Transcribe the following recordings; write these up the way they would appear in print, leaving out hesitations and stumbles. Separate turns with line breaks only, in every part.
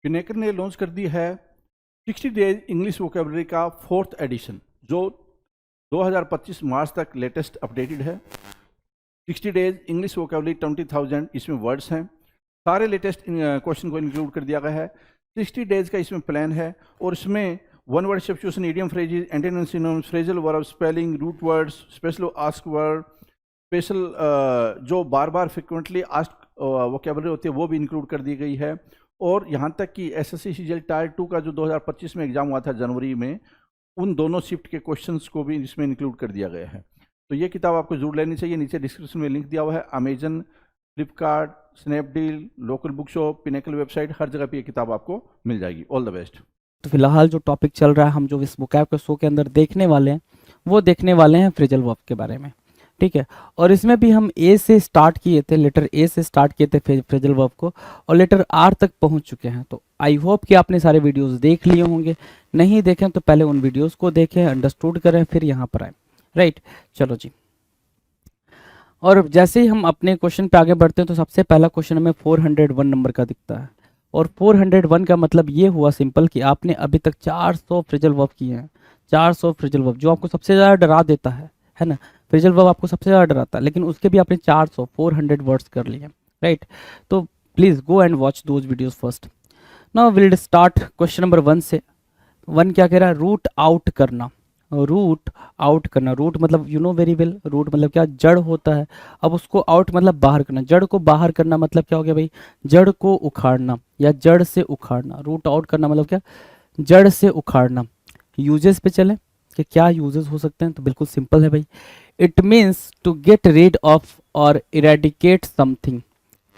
पिनेकर ने लॉन्च कर दी है 60 डेज इंग्लिश वोकेबलरी का 4th एडिशन, जो 2025 मार्च तक लेटेस्ट अपडेटेड है। 60 डेज इंग्लिश वोकेबलरी 20,000 इसमें वर्ड्स हैं। सारे लेटेस्ट क्वेश्चन को इंक्लूड कर दिया गया है। 60 डेज का इसमें प्लान है और इसमें one word substitution, idiom phrases, antonyms, synonyms, phrasal verb, spelling, root words, special ask word, special जो बार बार फ्रिक्वेंटली आस्क वोकेबलरी होती है वो भी इंक्लूड कर दी गई है। और यहाँ तक कि एसएससी सीजीएल टायर 2 का जो 2025 में एग्जाम हुआ था जनवरी में, उन दोनों शिफ्ट के क्वेश्चंस को भी इसमें इंक्लूड कर दिया गया है। तो ये किताब आपको जरूर लेनी चाहिए। नीचे डिस्क्रिप्शन में लिंक दिया हुआ है। Amazon, Flipkart, Snapdeal, local book shop, Pinnacle website, हर जगह पे ये किताब आपको मिल जाएगी। All the best.
तो फिलहाल जो टॉपिक चल रहा है, हम जो इस वोकैब के शो के अंदर देखने वाले हैं वो देखने वाले हैं फ्रेजल वर्ब के बारे में, ठीक है। और इसमें भी हम ए से स्टार्ट किए थे, लेटर ए से स्टार्ट किए थे फ्रेजल वर्ब को, और लेटर आर तक पहुंच चुके हैं। तो आई होप कि आपने सारे वीडियोस देख लिए होंगे। नहीं देखें तो पहले उन वीडियोस को देखें, अंडरस्टूड करें, फिर यहाँ पर आए, राइट। चलो जी, और जैसे ही हम अपने क्वेश्चन पे आगे बढ़ते हैं तो सबसे पहला क्वेश्चन हमें 401 नंबर का दिखता है। और 401 का मतलब ये हुआ सिंपल कि आपने अभी तक 400 फ्रेजल वर्ब किए हैं। 400 फ्रेजल वर्ब जो आपको सबसे ज़्यादा डरा देता है ना। फ्रेजल वर्ब आपको सबसे ज़्यादा डराता है, लेकिन उसके भी आपने 400 वर्ड्स कर लिए, राइट। तो please go and watch those videos first. Now will start question number 1 से। 1 क्या कह रहा है? रूट आउट करना। रूट आउट करना, रूट मतलब you know very well, root मतलब क्या? जड़ होता है। अब उसको आउट मतलब बाहर करना। जड़ को बाहर करना मतलब क्या हो गया भाई? जड़ को उखाड़ना या जड़ से उखाड़ना। रूट आउट करना मतलब क्या? जड़ से उखाड़ना। यूजेस पे चले कि क्या यूजेस हो सकते हैं, तो बिल्कुल सिंपल है भाई। It means to get rid of और इरेडिकेट समथिंग।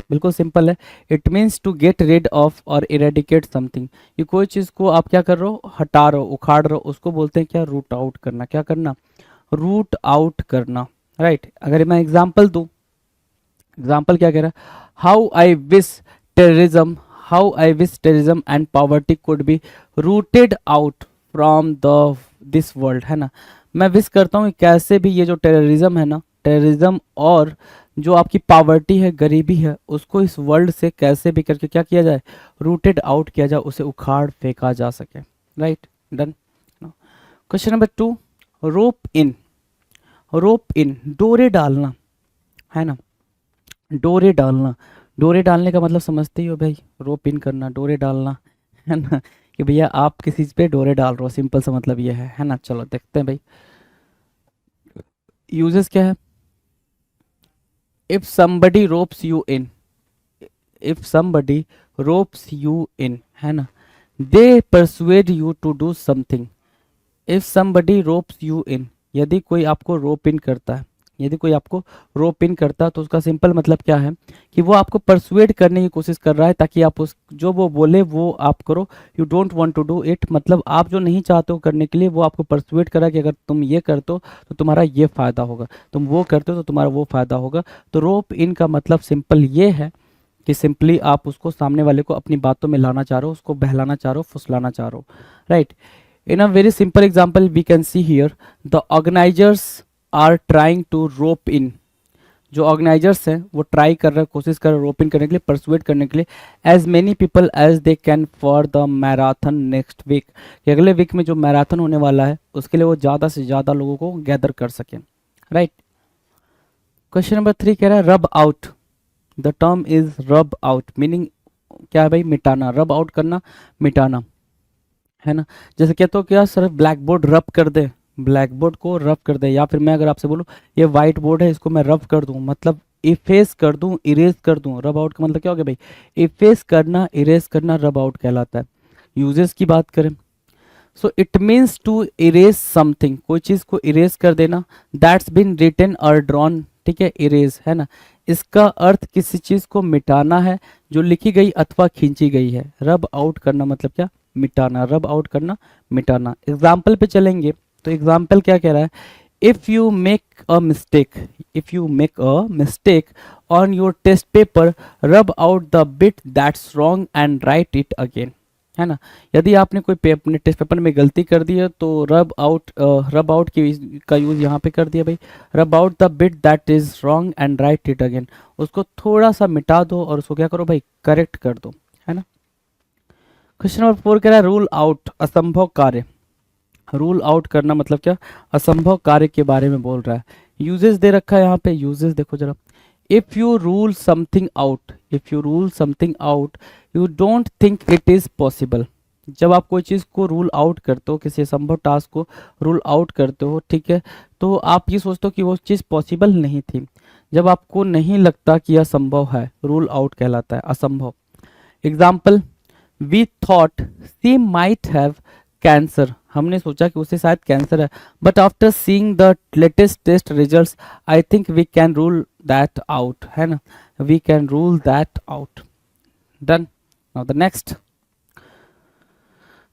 बिल्कुल सिंपल है। It means to get rid of और इरेडिकेट समथिंग। ये कोई चीज़ को आप क्या कर रहे हो? हटा रहे हो, उखाड़ रहे हो, उसको बोलते हैं क्या? रूट आउट करना। क्या करना? रूट आउट करना, राइट। अगर मैं एग्जाम्पल दूं, एग्जाम्पल क्या कह रहा है? How I wish terrorism, how I wish terrorism and poverty could be rooted out from the this world, है ना। मैं विश करता हूँ कैसे भी ये जो टेररिज्म है ना, टेररिज्म और जो आपकी पॉवर्टी है, गरीबी है, उसको इस वर्ल्ड से कैसे भी करके क्या किया जाए? रूटेड आउट किया जाए, उसे उखाड़ फेंका जा सके, राइट। डन। क्वेश्चन नंबर 2, रोप इन। रोप इन, डोरे डालना, है ना। डोरे डालना, डोरे डालने का मतलब समझते ही हो भाई। रोप इन करना, डोरे डालना, है ना, कि भैया आप किसी चीज़ पे डोरे डाल रहे हो, सिंपल सा मतलब ये है ना। चलो देखते हैं भाई यूजेस क्या है। If somebody ropes you in, if somebody ropes you in, है ना, they persuade you to do something। if somebody ropes you in, यदि कोई आपको रोप इन करता है, यदि कोई आपको रोप इन करता है तो उसका सिंपल मतलब क्या है कि वो आपको परसुएड करने की कोशिश कर रहा है ताकि आप उस जो वो बोले वो आप करो। You don't want to do it, मतलब आप जो नहीं चाहते हो करने के लिए, वो आपको परसुएड कर रहा है कि अगर तुम ये करते हो तो तुम्हारा ये फ़ायदा होगा, तुम वो करते हो तो तुम्हारा वो फ़ायदा होगा। तो रोप इन का मतलब सिंपल ये है कि सिंपली आप उसको, सामने वाले को अपनी बातों में लाना चाह रहे हो, उसको बहलाना चाह रहे हो, फुसलाना चाह रहे हो, right. In a very simple example we can see here, the organizers are trying to rope in। जो ऑर्गेनाइजर्स हैं वो ट्राई कर रहे हैं, कोशिश कर रहे हैं रोप इन करने के लिए, परसुएट करने के लिए, as many people as they can for the marathon next week. कि अगले वीक में जो मैराथन होने वाला है उसके लिए वो ज़्यादा से ज़्यादा लोगों को गैदर कर सकें, राइट। क्वेश्चन नंबर 3 कह रहा है रब आउट। द टर्म इज रब आउट, मीनिंग क्या है भाई? मिटाना। रब आउट करना, मिटाना, है ना। जैसे कहते हो क्या सर, ब्लैक बोर्ड रब कर दे, ब्लैक बोर्ड को रब कर दे। या फिर मैं अगर आपसे बोलूँ ये वाइट बोर्ड है, इसको मैं रब कर दूं, मतलब इफेस कर दूं, इरेज कर दूं। रब आउट का मतलब क्या हो गया भाई? इफेस करना, इरेज करना, रब आउट कहलाता है। यूजेस की बात करें, so it means to erase something, कोई चीज़ को इरेज कर देना, दैट्स बीन रिटन और ड्रॉन, ठीक है, इरेज, है ना। इसका अर्थ किसी चीज़ को मिटाना है जो लिखी गई अथवा खींची गई है। रब आउट करना मतलब क्या? मिटाना। रब आउट करना, मिटाना। एग्जाम्पल पे चलेंगे तो एग्जाम्पल क्या कह रहा है? If you make a mistake, if you make a mistake on your test paper, rub out the bit that's wrong and write it again, है ना। यदि आपने कोई अपने टेस्ट पेपर में गलती कर दी है तो रब आउट का यूज़ यहाँ पे कर दिया भाई। रब out the bit that is wrong and write it again, उसको थोड़ा सा मिटा दो और उसको क्या करो भाई? करेक्ट कर दो, है ना। क्वेश्चन नंबर 4 कह रहा है रूल आउट असंभव कार्य। रूल आउट करना मतलब क्या, असंभव कार्य के बारे में बोल रहा है। यूजेस दे रखा है यहाँ पे, यूजेस देखो जरा। If you rule something out, if you rule something out you don't think it is possible. जब आप कोई चीज़ को रूल आउट करते हो, किसी असंभव टास्क को रूल आउट करते हो, ठीक है, तो आप ये सोचते हो कि वो चीज़ पॉसिबल नहीं थी। जब आपको नहीं लगता कि यह संभव है, रूल आउट कहलाता है, असंभव। Example, we thought she might have cancer, हमने सोचा कि उसे शायद कैंसर है, but after seeing the latest test results I think we can rule that out, है ना, we can rule that out. Done. Now the next,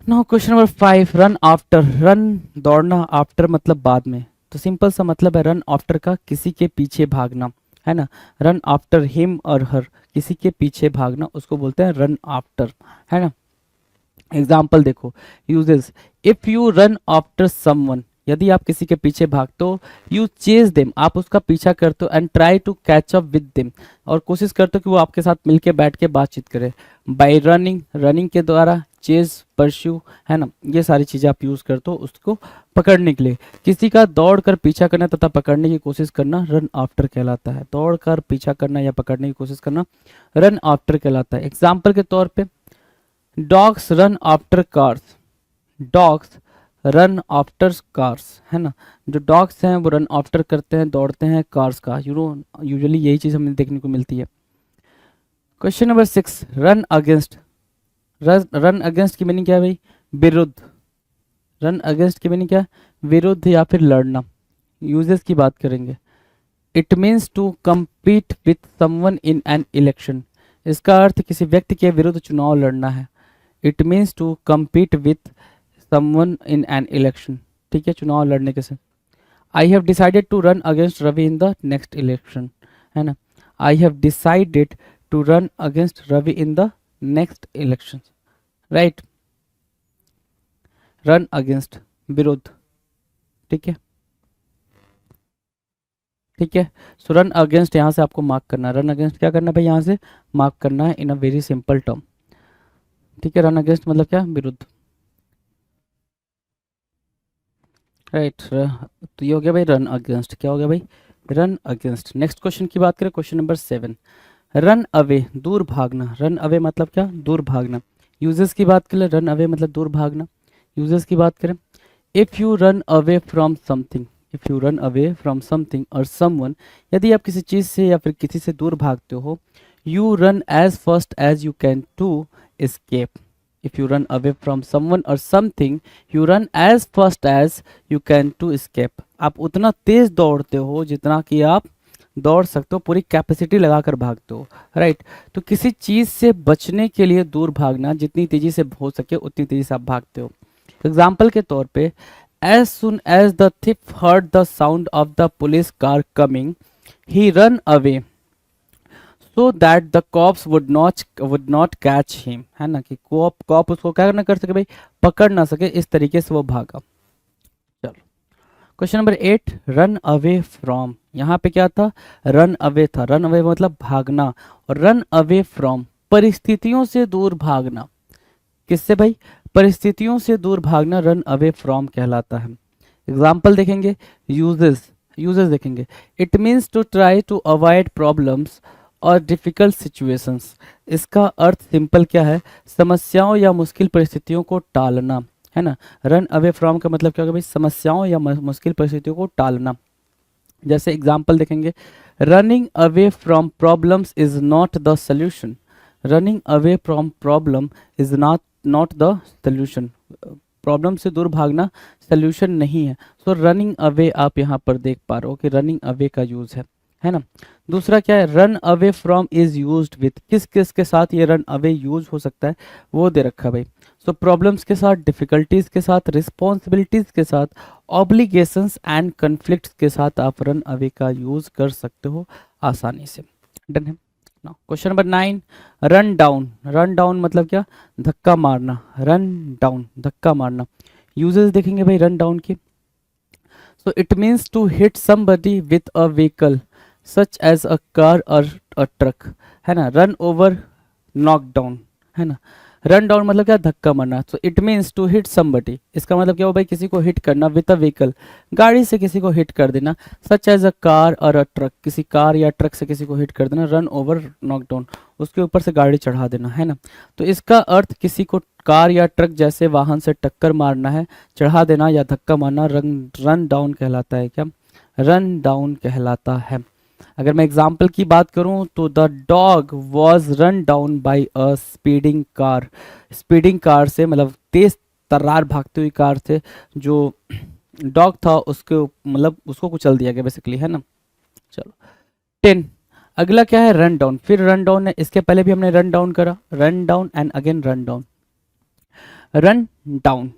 now question number 5, run after. Run दौड़ना, after मतलब बाद में, तो simple सा मतलब है रन आफ्टर का किसी के पीछे भागना, है ना। रन आफ्टर हिम और हर, किसी के पीछे भागना, उसको बोलते हैं रन आफ्टर, है ना। एग्जाम्पल देखो, uses, if you run after someone, यदि आप किसी के पीछे भागते हो, यू चेज देम, आप उसका पीछा करते हो, and try to catch up with them, और कोशिश करते हो कि वो आपके साथ मिलके बैठ के बातचीत करे। बाय रनिंग, रनिंग के द्वारा, चेज, परस्यू, है ना, ये सारी चीजें आप यूज करते हो उसको पकड़ने के लिए। किसी का दौड़ कर पीछा करना तथा पकड़ने की कोशिश करना रन आफ्टर कहलाता है। दौड़ कर पीछा करना या पकड़ने की कोशिश करना रन आफ्टर कहलाता है। एग्जाम्पल के तौर पे, dogs run after cars, dogs run after cars, है ना, जो डॉग्स हैं वो रन आफ्टर करते हैं, दौड़ते हैं कार्स का, यूजुअली यही चीज हमें देखने को मिलती है। Question number 6, run against. Run against की मीनिंग क्या है भाई, विरुद्ध। रन अगेंस्ट की मीनिंग क्या है, विरुद्ध या फिर लड़ना। यूजेस की बात करेंगे, it means to compete with someone in an election, इसका अर्थ किसी व्यक्ति के विरुद्ध चुनाव लड़ना है। It means to compete with someone in an election, ठीक है, चुनाव लड़ने के से। I have decided to run against Ravi in the next election, है ना, I have decided to run against Ravi in the next election, right. Run against, विरुद्ध, ठीक है, ठीक है। सो रन अगेंस्ट यहाँ से आपको मार्क करना है, रन अगेंस्ट क्या करना है भाई, यहाँ से मार्क करना है इन अ वेरी सिंपल टर्म, ठीक है। रन अगेंस्ट मतलब क्या, विरुद्ध, राइट। तो ये हो गया भाई रन अगेंस्ट, क्या हो गया भाई, रन अगेंस्ट। नेक्स्ट क्वेश्चन की बात करें, क्वेश्चन नंबर 7, रन अवे, दूर भागना। रन अवे मतलब क्या, दूर भागना। यूजेस की बात करें, रन अवे मतलब दूर भागना। यूजेस की बात करें, if you run away from something, if you run away from something और समवन, यदि आप किसी चीज से या फिर किसी से दूर भागते हो, you run as fast as you can to escape. if you run away from someone or something you run as fast as you can to escape, आप उतना तेज दौड़ते हो जितना कि आप दौड़ सकते हो, पूरी कैपेसिटी लगाकर भागते हो, राइट। तो किसी चीज से बचने के लिए दूर भागना, जितनी तेजी से हो सके उतनी तेजी से आप भागते हो। एग्जाम्पल के तौर पे, as soon as the thief heard the sound of the police car coming he run away so that the cops would not catch him, है ना, कि कॉप उसको क्या ना कर सके भाई, पकड़ ना सके, इस तरीके से वो भागा। चलो question number 8, run away from. यहाँ पे क्या था, रन अवे था, रन अवे मतलब भागना, और रन अवे फ्रॉम परिस्थितियों से दूर भागना। किससे भाई, परिस्थितियों से दूर भागना रन अवे फ्रॉम कहलाता है। एग्जाम्पल देखेंगे, यूजेस, यूजेस देखेंगे, it means to try to avoid problems और डिफिकल्ट सिचुएशंस। इसका अर्थ सिंपल क्या है, समस्याओं या मुश्किल परिस्थितियों को टालना, है ना। रन अवे फ्रॉम का मतलब क्या होगा भाई, समस्याओं या मुश्किल परिस्थितियों को टालना। जैसे एग्जाम्पल देखेंगे, running away from problems is not the solution. Running away from problem is not the solution, problem से दूर भागना सोल्यूशन नहीं है। सो रनिंग अवे आप यहाँ पर देख पा रहे हो कि रनिंग अवे का यूज है ना। दूसरा क्या है, run away from is used with, किस किस के साथ ये रन अवे यूज हो सकता है वो दे रखा है भाई। सो प्रॉब्लम्स के साथ, डिफिकल्टीज के साथ, रिस्पॉन्सिबिलिटीज के साथ, ऑब्लिगेशंस एंड कन्फ्लिक्ट्स के साथ आप रन अवे का यूज कर सकते हो आसानी से। डन है। Question number 9, run down. Run down मतलब क्या, धक्का मारना। रन डाउन, धक्का मारना। यूजेस देखेंगे भाई रन डाउन की, so it means to hit somebody with a vehicle such as a car और अ ट्रक, है ना। रन ओवर, नॉक डाउन, है ना। रन डाउन मतलब क्या, धक्का मारना। तो it means to hit somebody, इसका मतलब क्या हो भाई, किसी को हिट करना विद अ व्हीकल, गाड़ी से किसी को हिट कर देना, सच एज अ कार और अ ट्रक, किसी कार या ट्रक से किसी को हिट कर देना, रन ओवर नॉक डाउन, उसके ऊपर से गाड़ी चढ़ा देना, है ना। तो इसका अर्थ किसी को कार या ट्रक जैसे वाहन से टक्कर मारना है, चढ़ा देना या धक्का मारना, रन डाउन कहलाता है। क्या, रन डाउन कहलाता है। अगर मैं एग्जाम्पल की बात करूं तो the dog was run down by a speeding car, speeding car से मतलब तेज तर्रार भागती हुई कार से जो डॉग था उसके मतलब उसको कुचल दिया गया बेसिकली, है ना। चलो 10, अगला क्या है, रन डाउन। फिर रन डाउन है, इसके पहले भी हमने रन डाउन करा, run down and again run down. Run down,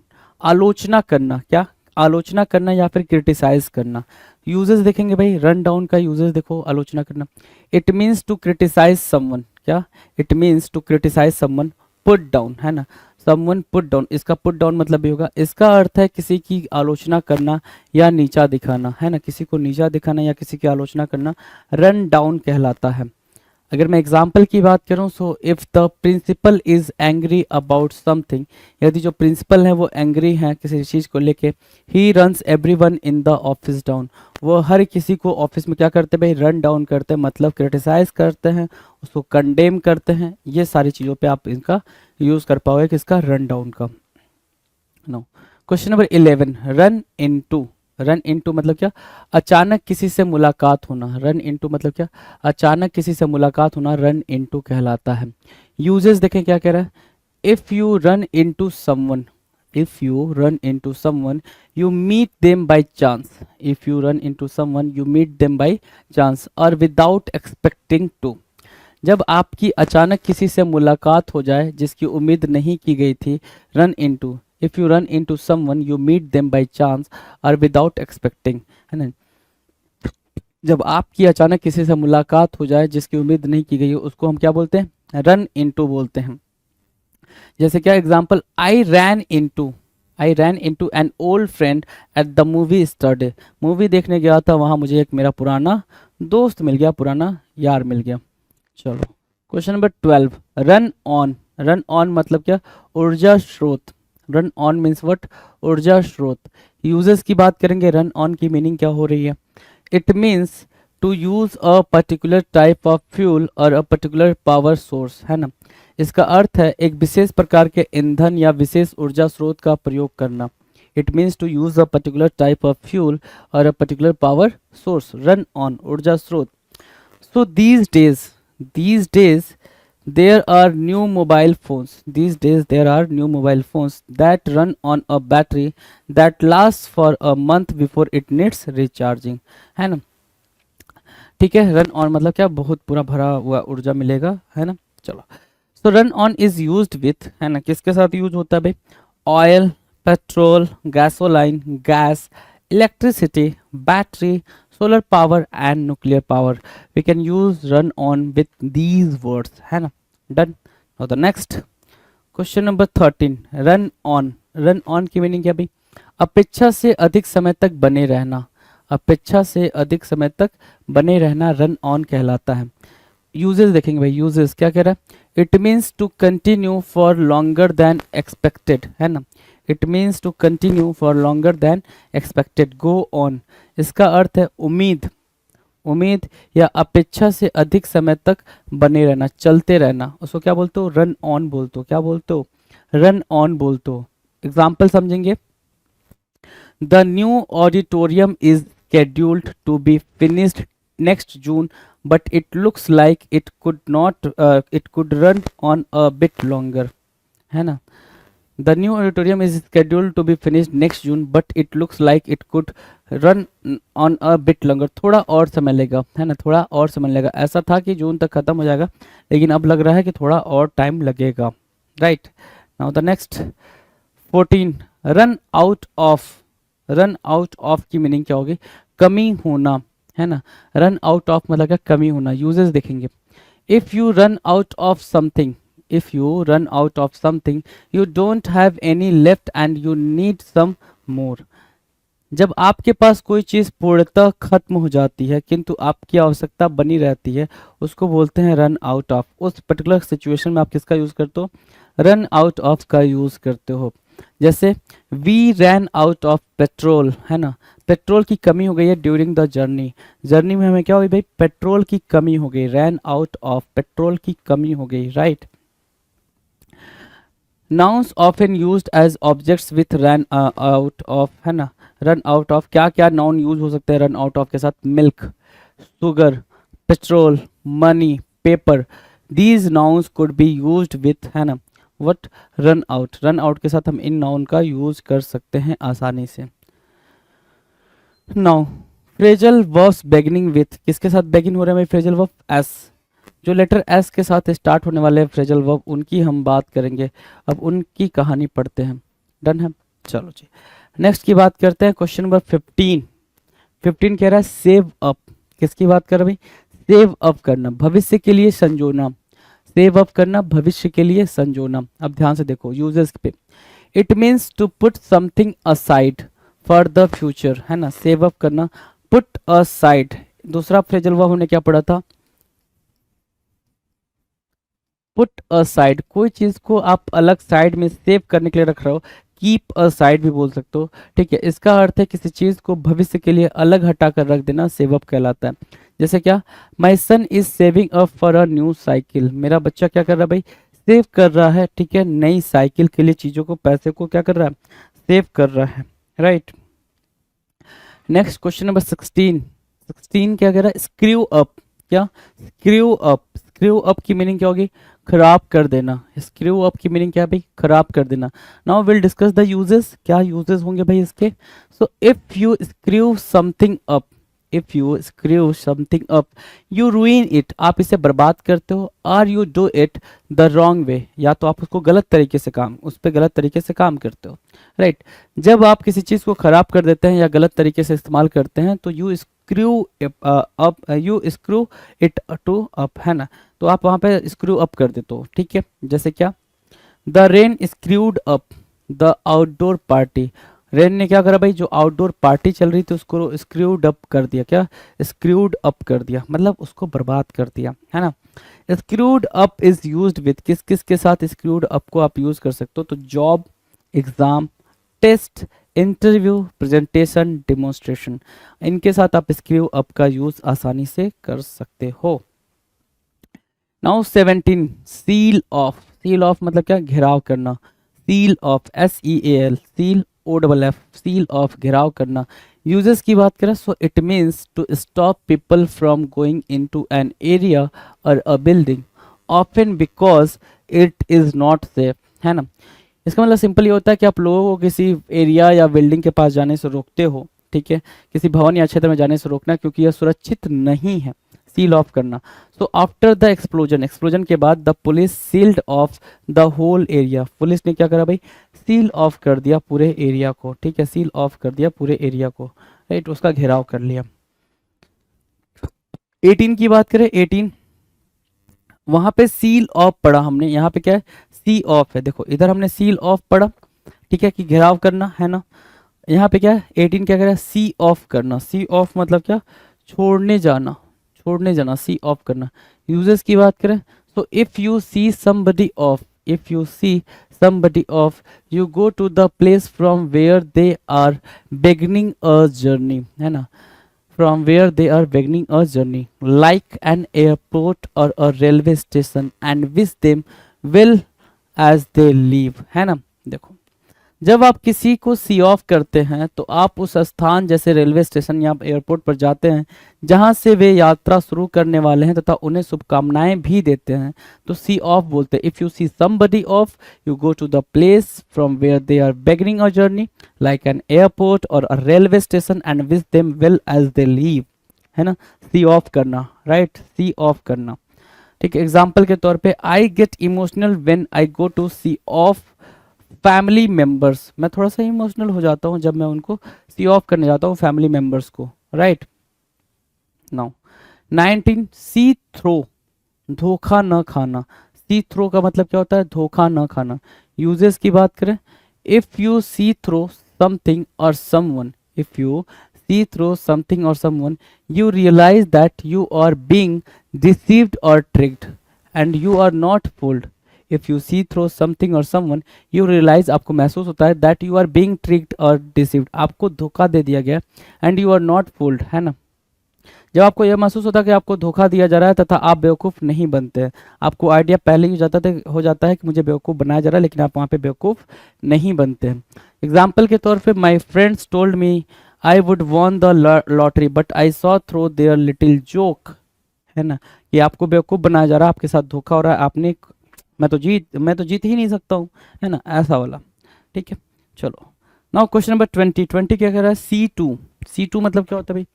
आलोचना करना, क्या, आलोचना करना या फिर क्रिटिसाइज करना। यूजेस देखेंगे भाई, रन डाउन का यूजेस देखो, आलोचना करना, it means to criticize someone, क्या, it means to criticize someone, put down, है ना, समवन पुट डाउन, इसका पुट डाउन मतलब भी होगा, इसका अर्थ है किसी की आलोचना करना या नीचा दिखाना, है ना, किसी को नीचा दिखाना या किसी की आलोचना करना रन डाउन कहलाता है। अगर मैं एग्जाम्पल की बात करूं, so if the principal is angry about something, यदि जो प्रिंसिपल है वो एंग्री हैं किसी चीज़ को लेके, he runs everyone in the office down, वो हर किसी को ऑफिस में क्या करते हैं भाई, रन डाउन करते हैं, मतलब क्रिटिसाइज करते हैं, उसको कंडेम करते हैं। ये सारी चीज़ों पे आप इनका यूज़ कर पाओगे किसका, रन डाउन का। No, question number 11, run into. Run into मतलब क्या, अचानक किसी से मुलाकात होना, रन इनटू मतलब क्या, अचानक किसी से मुलाकात होना रन इनटू कहलाता है। यूजेस देखें क्या कह रहा है, if you run into someone, if you run into someone you meet them by chance, if you run into someone you meet them by chance और विदाउट एक्सपेक्टिंग टू। जब आपकी अचानक किसी से मुलाकात हो जाए जिसकी उम्मीद नहीं की गई थी, run into, if you run into someone you meet them by chance और विदाउट एक्सपेक्टिंग, है ना। जब आपकी अचानक किसी से मुलाकात हो जाए जिसकी उम्मीद नहीं की गई हो, उसको हम क्या बोलते हैं, रन इनटू बोलते हैं। जैसे क्या example, I ran into an old friend at the movie yesterday, movie देखने गया था, वहां मुझे एक मेरा पुराना दोस्त मिल गया, पुराना यार मिल गया। चलो question number 12, run on. Run on मतलब क्या, ऊर्जा स्रोत, रन ऑन मीन्स व्हाट, ऊर्जा स्रोत। यूजेस की बात करेंगे, रन ऑन की मीनिंग क्या हो रही है, it means to use a particular type of fuel और अ पर्टिकुलर पावर सोर्स, है ना। इसका अर्थ है एक विशेष प्रकार के ईंधन या विशेष ऊर्जा स्रोत का प्रयोग करना। It means to use a particular type of fuel और a particular power source, run on, ऊर्जा स्रोत। सो these days there are new mobile phones, these days there are new mobile phones that run on a battery that lasts for a month before it needs recharging, है ना। ठीक है, run on मतलब क्या, बहुत पूरा भरा हुआ ऊर्जा मिलेगा, है ना। चलो, so run on is used with, है ना, किसके साथ यूज होता है भाई, oil, petrol, gasoline, gas, electricity, battery, solar power and nuclear power. We can use run on with these words, है ना। Done. Now the next question number 13, run on। run on की मीनिंग क्या भाई, अपेक्षा से अधिक समय तक बने रहना, अपेक्षा से अधिक समय तक बने रहना रन ऑन कहलाता है। यूजेस देखेंगे भाई, यूजेस क्या कह रहा है, it means to continue for longer than expected, है ना, it means to continue for longer than expected, go on. इसका अर्थ है उम्मीद, उम्मीद या अपेक्षा से अधिक समय तक बने रहना, चलते रहना, उसको क्या बोलते हो, रन ऑन बोलते हो, क्या बोलते हो, रन ऑन बोलते हो। एग्जाम्पल समझेंगे, the new auditorium is scheduled to be finished next June, but it looks like it could run on a bit longer, है ना। The new auditorium is scheduled to be finished next June, but it looks like it could run on a bit longer. थोड़ा और समय लेगा, है ना, थोड़ा और समय लगेगा। ऐसा था कि जून तक खत्म हो जाएगा, लेकिन अब लग रहा है कि थोड़ा और टाइम लगेगा। Right, now the next 14, run out of. Run out of की मीनिंग क्या होगी, कमी होना, है ना। रन आउट ऑफ मतलब क्या, कमी होना। यूजेस देखेंगे, if you run out of something, if you run out of something you don't have any left and you need some more। जब आपके पास कोई चीज़ पूर्णतः खत्म हो जाती है किंतु आपकी आवश्यकता बनी रहती है, उसको बोलते हैं रन आउट ऑफ। उस पर्टिकुलर सिचुएशन में आप किसका यूज़ करते हो, रन आउट ऑफ का यूज करते हो। जैसे we ran out of petrol, है ना, पेट्रोल की कमी हो गई है ड्यूरिंग द जर्नी, जर्नी में हमें क्या हो गई भाई, पेट्रोल की कमी हो गई, रैन आउट ऑफ, पेट्रोल की कमी हो गई, right. Nouns often used as objects with run out of, है ना, रन आउट ऑफ, क्या क्या नाउन यूज हो सकते हैं रन आउट ऑफ के साथ, milk, sugar, petrol, money, paper, these nouns could be used with, है ना, what, run out, run out के साथ हम इन नाउन का यूज कर सकते हैं आसानी से। Now phrasal verbs beginning with, किसके साथ बेगिन हो रहे हैं भाई फ्रेजल वर्ब, एस, जो लेटर एस के साथ स्टार्ट होने वाले फ्रेजल वर्ब उनकी हम बात करेंगे। अब उनकी कहानी पढ़ते हैं, डन है, चलो जी नेक्स्ट की बात करते हैं। क्वेश्चन नंबर 15, 15 कह रहा है सेव अप, किसकी बात कर रहे भाई, सेव अप करना, भविष्य के लिए संजोना, सेव अप करना, भविष्य के लिए संजोना। अब ध्यान से देखो यूजेस पे, it means to put something aside for the future, है ना, सेव अप करना, पुट असाइड, दूसरा फ्रेजल वर्ब हमने क्या पढ़ा था, पुट असाइड, कोई चीज को आप अलग साइड में सेव करने के लिए रख रहे हो, कीप असाइड भी बोल सकते हो, ठीक है, इसका अर्थ है किसी चीज को भविष्य के लिए अलग हटा कर रख देना, सेव अप कहलाता है। जैसे क्या, my son is saving up for a new cycle, मेरा बच्चा क्या कर रहा है भाई, सेव कर रहा है, ठीक है, नई साइकिल के लिए चीजों को, पैसे को क्या कर रहा है, सेव कर रहा है, राइट। नेक्स्ट क्वेश्चन नंबर 16, 16 क्या कह रहा है, स्क्रू अप, क्या, स्क्रू अप, स्क्रू अप की मीनिंग क्या होगी, खराब कर देना, स्क्रू अप की मीनिंग क्या है भाई, खराब कर देना। Now will discuss the uses, क्या यूजेस होंगे भाई इसके। So if you screw something up, if you screw something up, you ruin it, आप इसे बर्बाद करते हो, or you do it the wrong way, या तो आप उसको गलत तरीके से काम, उस पर गलत तरीके से काम करते हो, राइट। जब आप किसी चीज को खराब कर देते हैं या गलत तरीके से इस्तेमाल करते हैं तो you screw up, you screw it too up, है ना, तो आप वहां पे स्क्रू अप कर देते हो, ठीक है। जैसे क्या, the rain screwed up the outdoor party, rain ने क्या करा भाई, जो आउटडोर पार्टी चल रही थी उसको स्क्रूड अप कर दिया, क्या, स्क्रूड अप कर दिया, मतलब उसको बर्बाद कर दिया, है ना। Screwed up is used with, किस किस के साथ स्क्रूड अप को आप यूज कर सकते हो, तो job, exam, test, interview, presentation, demonstration, इनके साथ आप स्क्रू अप का यूज आसानी से कर सकते हो। Now 17, seal off, seal off मतलब क्या, घेराव करना, seal off, SEAL, seal OFF, seal off, घेराव करना। यूजेस की बात करें, so it means to stop people from going into an area और a building often because it is not safe, है ना। इसका मतलब सिंपल ये होता है कि आप लोगों को किसी एरिया या बिल्डिंग के पास जाने से रोकते हो, ठीक है, किसी भवन या क्षेत्र में जाने से रोकना क्योंकि यह सुरक्षित नहीं है, सील ऑफ करना। So after the explosion, explosion के बाद the police sealed off the whole area, police ने क्या करा भाई, सील ऑफ कर दिया पूरे एरिया को, ठीक है, सील ऑफ कर दिया पूरे एरिया को, राइट, उसका घेराव कर लिया। 18 की बात करें, 18 वहां पे सील ऑफ पढ़ा हमने, यहाँ पे क्या है, सी ऑफ है, देखो इधर हमने सील ऑफ पढ़ा, ठीक है, कि घेराव करना, है ना। यहाँ पे क्या है, 18 क्या कर रहा है, सी ऑफ करना, सी ऑफ मतलब क्या, छोड़ने जाना, छोड़ने जाना, सी ऑफ करना। यूजेस की बात करें, so if you see somebody off, if you see somebody off, you go to the place from where they are beginning a journey, है ना, from where they are beginning a journey like an airport or a railway station and wish them well as they leave, है ना। देखो जब आप किसी को सी of करते हैं तो आप उस स्थान जैसे रेलवे स्टेशन या एयरपोर्ट पर जाते हैं जहां से वे यात्रा शुरू करने वाले हैं तथा उन्हें शुभकामनाएं भी देते हैं, तो सी ऑफ बोलते हैं। If you see somebody off, you go to the place from where they are beginning a journey like an airport और a railway station and wish them well as they leave, है ना, see off करना, right, see off करना, ठीक है। Example के तौर पे, I get emotional when I go to see off family members, मैं थोड़ा सा इमोशनल हो जाता हूँ जब मैं उनको सी ऑफ करने जाता हूँ फैमिली मेंबर्स को, राइट। नाउ 19, सी थ्रो, धोखा न खाना, सी थ्रो का मतलब क्या होता है, धोखा न खाना। यूजेस की बात करें, if you see through something और someone, if you see through something or someone, you realize that you are being deceived or tricked and you are not fooled. If you see through something और someone, you realise, आपको महसूस होता है that you are being tricked और deceived, आपको धोखा दे दिया गया, and you are not fooled, है ना। जब आपको यह महसूस होता है कि आपको धोखा दिया जा रहा है तथा आप बेवकूफ़ नहीं बनते हैं, आपको आइडिया पहले ही हो जाता है कि मुझे बेवकूफ़ बनाया जा रहा है, लेकिन आप वहाँ पे बेवकूफ़ नहीं बनते हैं। एग्जाम्पल के तौर पे my friends told me I would won the lottery but I saw through their little joke, है ना, कि आपको बेवकूफ़ बनाया जा रहा है, आपके साथ धोखा हो रहा है, आपने मैं तो जीत ही नहीं सकता हूँ, है ना, ऐसा वाला। ठीक है, चलो नाउ क्वेश्चन नंबर 20 क्या कह रहा है, C2 मतलब क्या होता है भाई,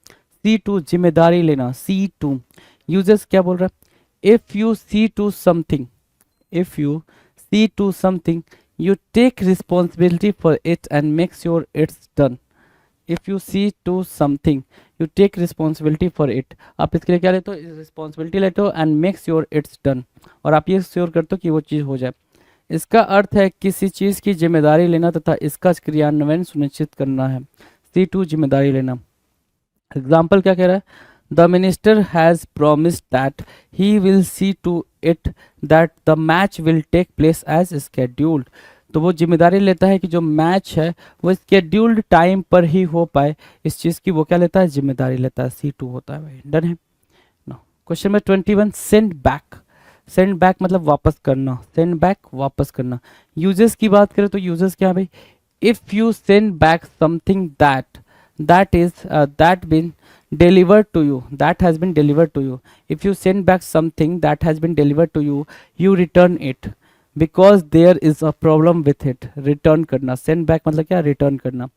C2 जिम्मेदारी लेना, C2 यूजेस क्या बोल रहा है, if you see to something you take responsibility for it and make sure it's done. If you see to something, you take responsibility for it. आप इसके लिए क्या लेते हो, रिस्पॉन्सिबिलिटी लेते हो, and make sure it's done, और आप ये श्योर करते हो कि वो चीज़ हो जाए। इसका अर्थ है किसी चीज़ की जिम्मेदारी लेना तथा इसका क्रियान्वयन सुनिश्चित करना है। C2 जिम्मेदारी लेना। एग्जाम्पल क्या कह रहा है, the minister has promised that he will see to it that the match will take place as scheduled. तो वो जिम्मेदारी लेता है कि जो मैच है वो स्केड्यूल्ड टाइम पर ही हो पाए, इस चीज़ की वो क्या लेता है, जिम्मेदारी लेता है। C2 होता है भाई, डन है। क्वेश्चन नंबर 21 सेंड बैक मतलब वापस करना, सेंड बैक वापस करना। यूजेस की बात करें तो यूजेस क्या है भाई, if you send back something that been delivered to you, that has been delivered to you, if you send back something that has been delivered to you, you return it because there is a problem with it. Return करना, send back मतलब क्या, return करना।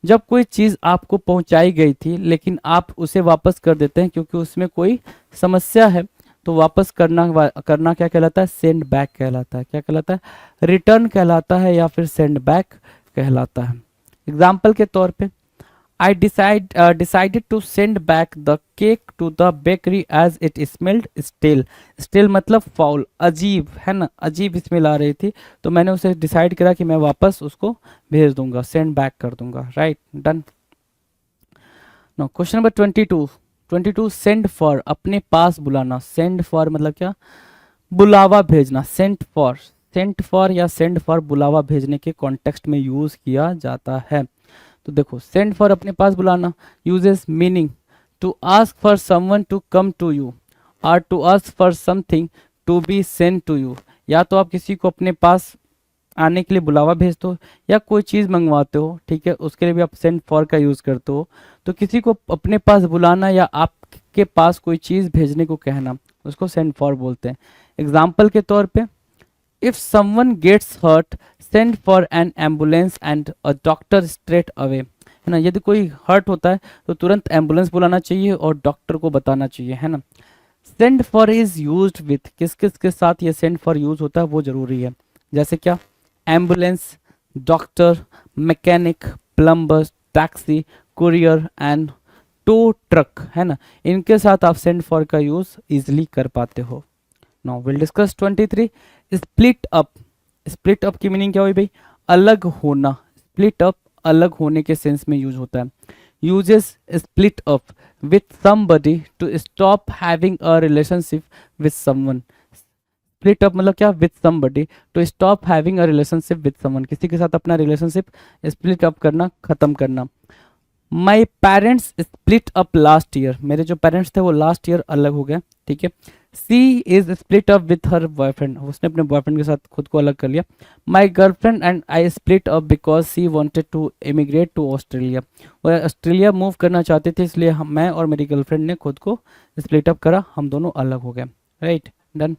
जब कोई चीज़ आपको पहुंचाई गई थी लेकिन आप उसे वापस कर देते हैं क्योंकि उसमें कोई समस्या है, तो वापस करना क्या कहलाता है, सेंड बैक कहलाता है। क्या कहलाता है, रिटर्न कहलाता है या फिर सेंड बैक कहलाता है। एग्जाम्पल के तौर पे I decided to send back the cake to the bakery as it smelled stale. Stale मतलब फाउल, अजीब, है ना, अजीब स्मेल आ रही थी, तो मैंने उसे डिसाइड करा कि मैं वापस उसको भेज दूंगा, सेंड बैक कर दूंगा। Right, done. No question number 22 send for अपने पास बुलाना। सेंड फॉर मतलब क्या, बुलावा भेजना। सेंट फॉर या सेंड फॉर बुलावा भेजने के कॉन्टेक्स्ट में यूज किया जाता है। तो देखो, सेंड फॉर अपने पास बुलाना, usages meaning to ask for someone to come to you, और to ask for something to be send to you. या तो आप किसी को अपने पास आने के लिए बुलावा भेजते हो या कोई चीज़ मंगवाते हो, ठीक है, उसके लिए भी आप सेंड फॉर का यूज़ करते हो। तो किसी को अपने पास बुलाना या आपके पास कोई चीज़ भेजने को कहना, उसको सेंड फॉर बोलते हैं। एग्जाम्पल के तौर पे, if someone gets hurt send for an ambulance and a doctor straight away, है ना, यदि कोई हर्ट होता है तो तुरंत एम्बुलेंस बुलाना चाहिए और डॉक्टर को बताना चाहिए, है ना। Send for is used with, किस किस के साथ ये सेंड फॉर यूज होता है वो जरूरी है। जैसे क्या, ambulance, doctor, mechanic, plumber, taxi, courier and tow truck, है ना, इनके साथ आप सेंड फॉर का यूज इजिली कर पाते हो। Now will discuss 23 split up. Split up की मीनिंग क्या हुई भाई, अलग होना। स्प्लिट अप अलग होने के सेंस में यूज होता है। Uses split up with somebody to stop having a relationship with someone. Split up मतलब क्या, with somebody to stop having a relationship with someone, किसी के साथ अपना रिलेशनशिप स्प्लिट अप करना, खत्म करना। My parents split up last year, मेरे जो पेरेंट्स थे वो लास्ट ईयर अलग हो गए, ठीक है। She is split up with her boyfriend, उसने अपने बॉयफ्रेंड के साथ खुद को अलग कर लिया। My girlfriend and I split up because she wanted to emigrate to Australia, वो ऑस्ट्रेलिया मूव करना चाहते थे, इसलिए मैं और मेरी गर्लफ्रेंड ने खुद को स्प्लिट अप करा, हम दोनों अलग हो गए। Right, done.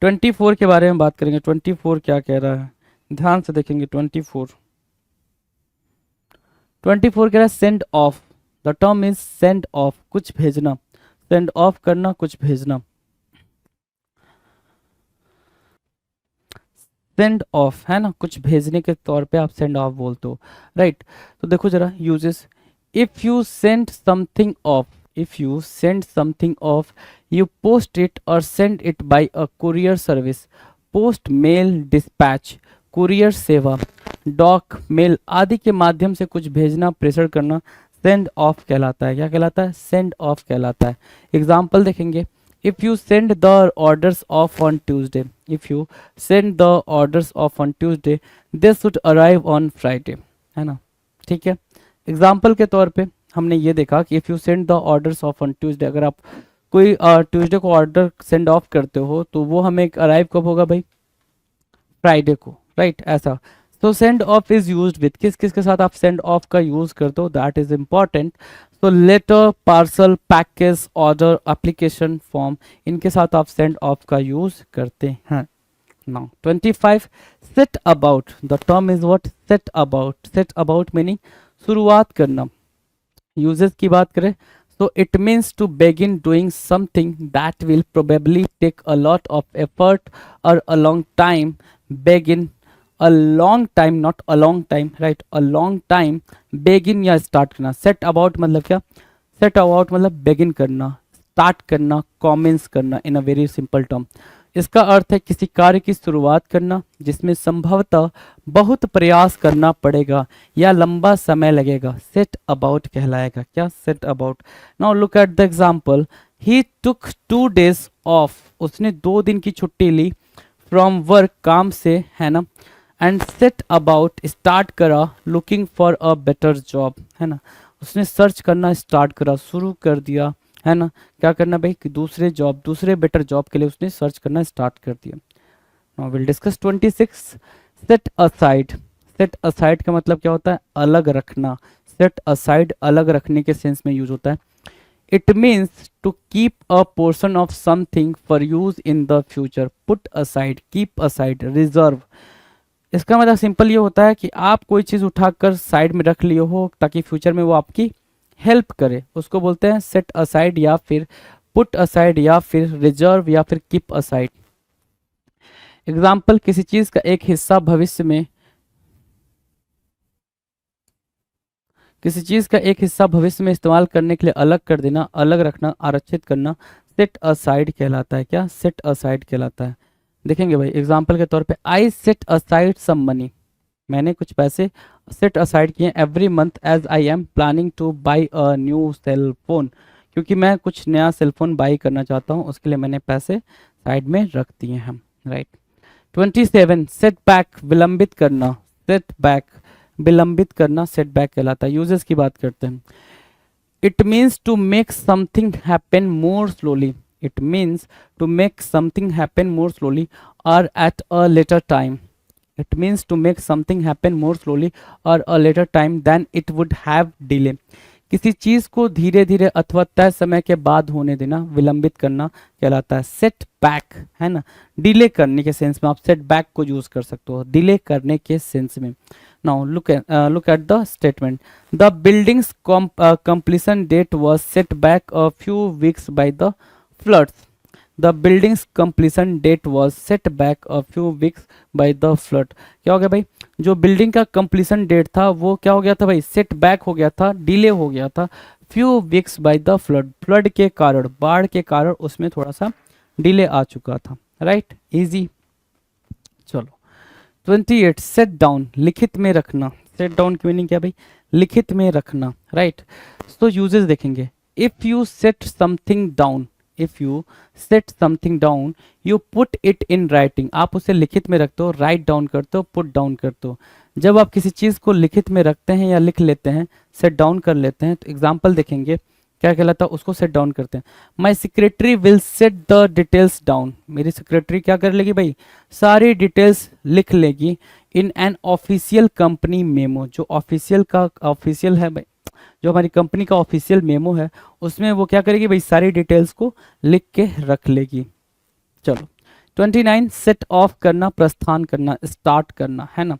24 के बारे में बात करेंगे। 24 क्या कह रहा है, ध्यान से देखेंगे। 24 कह रहा है send off. The term is send off, कुछ भेजना, सेंड ऑफ करना, कुछ भेजना। सेंड ऑफ है ना, कुछ भेजने के तौर पे आप सेंड ऑफ बोलते हो। राइट, तो देखो जरा uses, if you send something of, if you send something off you post it or send it by a courier service, post, mail, dispatch, courier सेवा, डॉक, मेल आदि के माध्यम से कुछ भेजना, प्रेषण करना सेंड ऑफ कहलाता है। क्या कहलाता है, सेंड ऑफ कहलाता है। एग्जाम्पल देखेंगे, if you send the orders off on Tuesday, if you send the orders off on Tuesday, they should arrive on Friday, है ना, ठीक है। एग्जाम्पल के तौर पे हमने ये देखा कि if you send the orders of on Tuesday, अगर आप कोई ट्यूसडे को ऑर्डर सेंड ऑफ करते हो तो वो हमें अराइव कब होगा भाई, फ्राइडे को, राइट, ऐसा। तो send off is used with, किस किस के साथ आप सेंड ऑफ का यूज करते हो, दैट इज इंपॉर्टेंट। तो letter, parcel, package, order, application form, इनके साथ आप सेंड ऑफ का यूज करते हैं। Now 25 set about, the term is what, set about. Set about meaning शुरुआत करना। यूजेस की बात करें तो it means to begin doing something that will probably take a lot of effort or a long time. Begin, a long time, not a long time, right, a long time, begin या start करना। set about मतलब क्या, set about मतलब begin करना, start करना, commence करना, in a very simple term। इसका अर्थ है किसी कार्य की शुरुआत करना जिसमें संभवतः बहुत प्रयास करना पड़ेगा या लंबा समय लगेगा, सेट अबाउट कहलाएगा। क्या, set about. Now look at the example, he took 2 days of, उसने 2 दिन की छुट्टी ली, फ्रॉम वर्क, काम से, है ना, एंड सेट अबाउट, स्टार्ट करा, looking for a better job, है ना, उसने सर्च करना स्टार्ट करा, शुरू कर दिया, है ना, क्या करना भाई कि दूसरे जॉब, दूसरे बेटर जॉब के लिए उसने सर्च करना स्टार्ट कर दिया। Now will discuss 26 set aside. Set aside का मतलब क्या होता है, अलग रखना। सेट असाइड अलग रखने के सेंस में यूज होता है। It means to keep a portion of something for use in the future, put aside, keep aside, reserve. इसका मतलब सिंपल ये होता है कि आप कोई चीज़ उठाकर साइड में रख लिए हो ताकि फ्यूचर में वो आपकी हेल्प करे, उसको बोलते हैं सेट असाइड या फिर पुट असाइड या फिर रिजर्व या फिर कीप असाइड। एग्जाम्पल, किसी चीज का एक हिस्सा भविष्य में, किसी चीज का एक हिस्सा भविष्य में इस्तेमाल करने के लिए अलग कर देना, अलग रखना, आरक्षित करना, सेट असाइड कहलाता है। क्या, सेट असाइड कहलाता है। देखेंगे भाई एग्जाम्पल के तौर पे, I set aside some money, मैंने कुछ पैसे सेट असाइड किए every month as I am planning to buy a new cell phone, क्योंकि मैं कुछ नया सेलफोन बाई करना चाहता हूँ, उसके लिए मैंने पैसे साइड में रख दिए हैं, राइट। 27 सेट बैक, विलंबित करना, सेट बैक, विलंबित करना, सेट बैक कहलाता है। यूजेस की बात करते हैं। It means to make something happen more slowly, it means to make something happen more slowly और at a later time, it means to make something happen more slowly or a later time than it would have delay। किसी चीज को धीरे धीरे अथवा तय समय के बाद होने देना, विलंबित करना कहलाता है। सेट बैक, है ना, डिले करने के सेंस में आप सेट बैक को यूज कर सकते हो, डिले करने के सेंस में। Now look at the statement, the buildings completion date was set back a few weeks by the floods। The building's completion date was set back a few weeks by the flood। क्या हो गया भाई, जो building का completion date था वो क्या हो गया था भाई, सेट बैक हो गया था, डिले हो गया था, few weeks by the flood, flood के कारण, बाढ़ के कारण उसमें थोड़ा सा डिले आ चुका था, राइट, इजी। चलो 28 सेट डाउन, लिखित में रखना। सेट डाउन की मीनिंग क्या भाई, लिखित में रखना, राइट। तो यूजेस देखेंगे, if you set something down, if you set something down you put it in writing, आप उसे लिखित में रखते हो, राइट डाउन करते हो, पुट डाउन करते हो। जब आप किसी चीज को लिखित में रखते हैं या लिख लेते हैं, सेट डाउन कर लेते हैं, तो एग्जाम्पल देखेंगे क्या कहलाता है, उसको सेट डाउन करते हैं। My secretary will set the details down, मेरी सेक्रेटरी क्या कर लेगी भाई, सारी डिटेल्स लिख लेगी, in an official company memo, जो ऑफिशियल का ऑफिशियल है भाई, जो हमारी कंपनी का ऑफिशियल मेमो है उसमें वो क्या करेगी भाई, सारी डिटेल्स को लिख के रख लेगी। चलो 29 सेट ऑफ करना, प्रस्थान करना, स्टार्ट करना, है ना,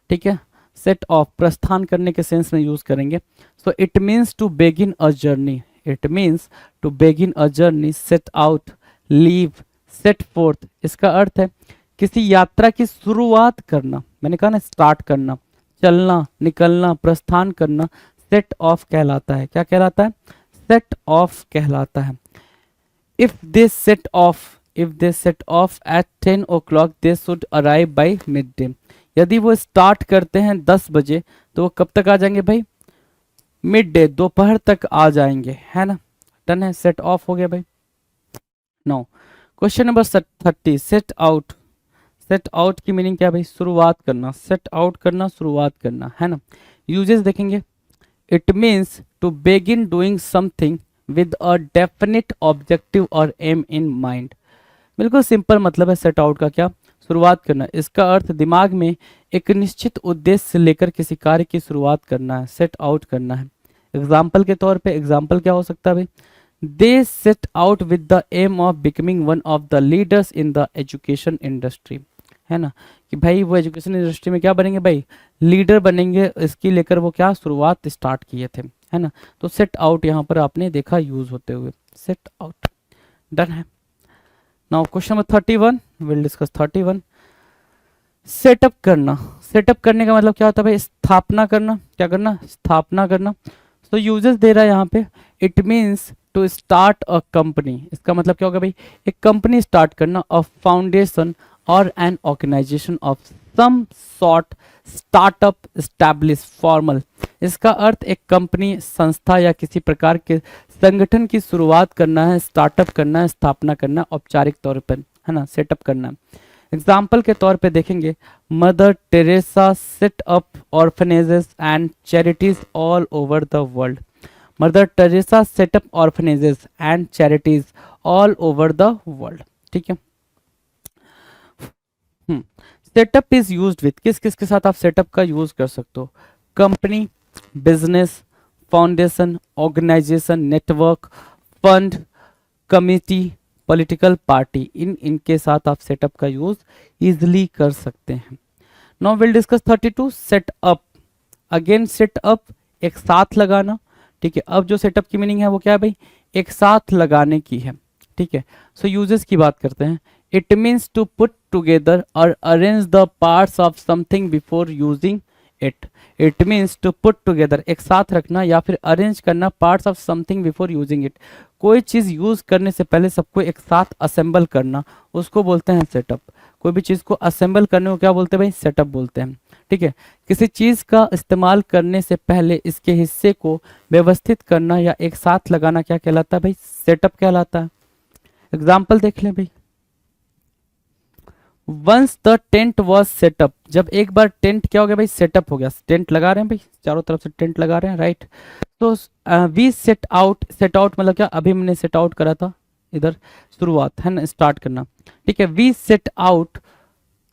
ठीक है। सेट ऑफ प्रस्थान करने के सेंस में यूज करेंगे। So it means to begin a journey, it means to begin a journey, set out, leave, set forth. इसका अर्थ है किसी यात्रा की शुरुआत करना, मैंने कहा ना स्टार्ट करना, चलना, निकलना, प्रस्थान करना, सेट ऑफ कहलाता है। क्या कहलाता है, सेट ऑफ कहलाता है। If they set off, if they set off at 10 o'clock they should arrive by midday, यदि वो स्टार्ट करते हैं 10 बजे तो वो कब तक आ जाएंगे भाई, मिड डे, दोपहर तक आ जाएंगे, है ना, डन है, सेट ऑफ हो गया भाई। No. Question number 30, set out. Set out की मीनिंग क्या है भाई? शुरुआत करना, सेट आउट करना, शुरुआत करना, है ना। यूजेस देखेंगे, it means to begin doing something with a definite objective और एम इन माइंड। बिल्कुल सिंपल मतलब है सेट आउट का, क्या? शुरुआत करना। इसका अर्थ दिमाग में एक निश्चित उद्देश्य से लेकर किसी कार्य की शुरुआत करना है, सेट आउट करना है। एग्जाम्पल के तौर पे, एग्जाम्पल क्या हो सकता है भाई? They set out with the aim of becoming one of the leaders in the education industry, है ना, कि भाई वो एजुकेशन इंडस्ट्री में क्या बनेंगे भाई? लीडर बनेंगे। इसकी लेकर वो क्या शुरुआत स्टार्ट किए थे, है ना। तो सेट आउट यहाँ पर आपने देखा यूज होते हुए, सेट आउट। डन है। Now question number 31, will discuss 31। Setup करना। सेटअप करने का मतलब क्या होता है भाई? स्थापना करना। क्या करना? स्थापना करना। तो यूजेस दे रहा है यहाँ पे, it means to start a company. इसका मतलब क्या होगा भाई? एक कंपनी स्टार्ट करना, अ फाउंडेशन और an organisation of some sort, startup, establish, formal. इसका अर्थ एक कंपनी, संस्था या किसी प्रकार के संगठन की शुरुआत करना है, स्टार्टअप करना है, स्थापना करना, औपचारिक तौर पर, है ना, सेटअप करना है। एग्जाम्पल के तौर पे देखेंगे, mother Teresa set up orphanages and charities all over the world. Mother Teresa set up orphanages and charities all over the world. ठीक है। सेटअप इज यूज्ड विथ, किस किस के साथ आप सेटअप का यूज कर सकते हो? Company, business, foundation, organisation, network, fund, committee, political party, इनके साथ आप सेटअप का यूज इजिली कर सकते हैं। Now will discuss 32, setup. Again setup, एक साथ लगाना। ठीक है। अब जो सेटअप की मीनिंग है वो क्या है भाई? एक साथ लगाने की है। ठीक है। सो यूजेस की बात करते हैं। It means to put together और arrange the parts of something before using it. It means to put together, एक साथ रखना या फिर अरेंज करना, parts of something before using it. कोई चीज़ यूज़ करने से पहले सबको एक साथ असेंबल करना, उसको बोलते हैं सेटअप। कोई भी चीज़ को असेंबल करने को क्या बोलते हैं भाई? सेटअप बोलते हैं। ठीक है। किसी चीज़ का इस्तेमाल करने से पहले इसके हिस्से को व्यवस्थित करना या एक साथ लगाना क्या कहलाता है भाई? सेटअप कहलाता है। एग्जाम्पल देख लें भाई। Once the tent was set up, जब एक बार टेंट क्या हो गया भाई? सेटअप हो गया। टेंट लगा रहे हैं भाई, चारों तरफ से टेंट लगा रहे हैं, राइट। तो we set out, set out मतलब क्या? अभी मैंने सेट आउट करा था, इधर शुरुआत है ना, स्टार्ट करना। ठीक है। We set out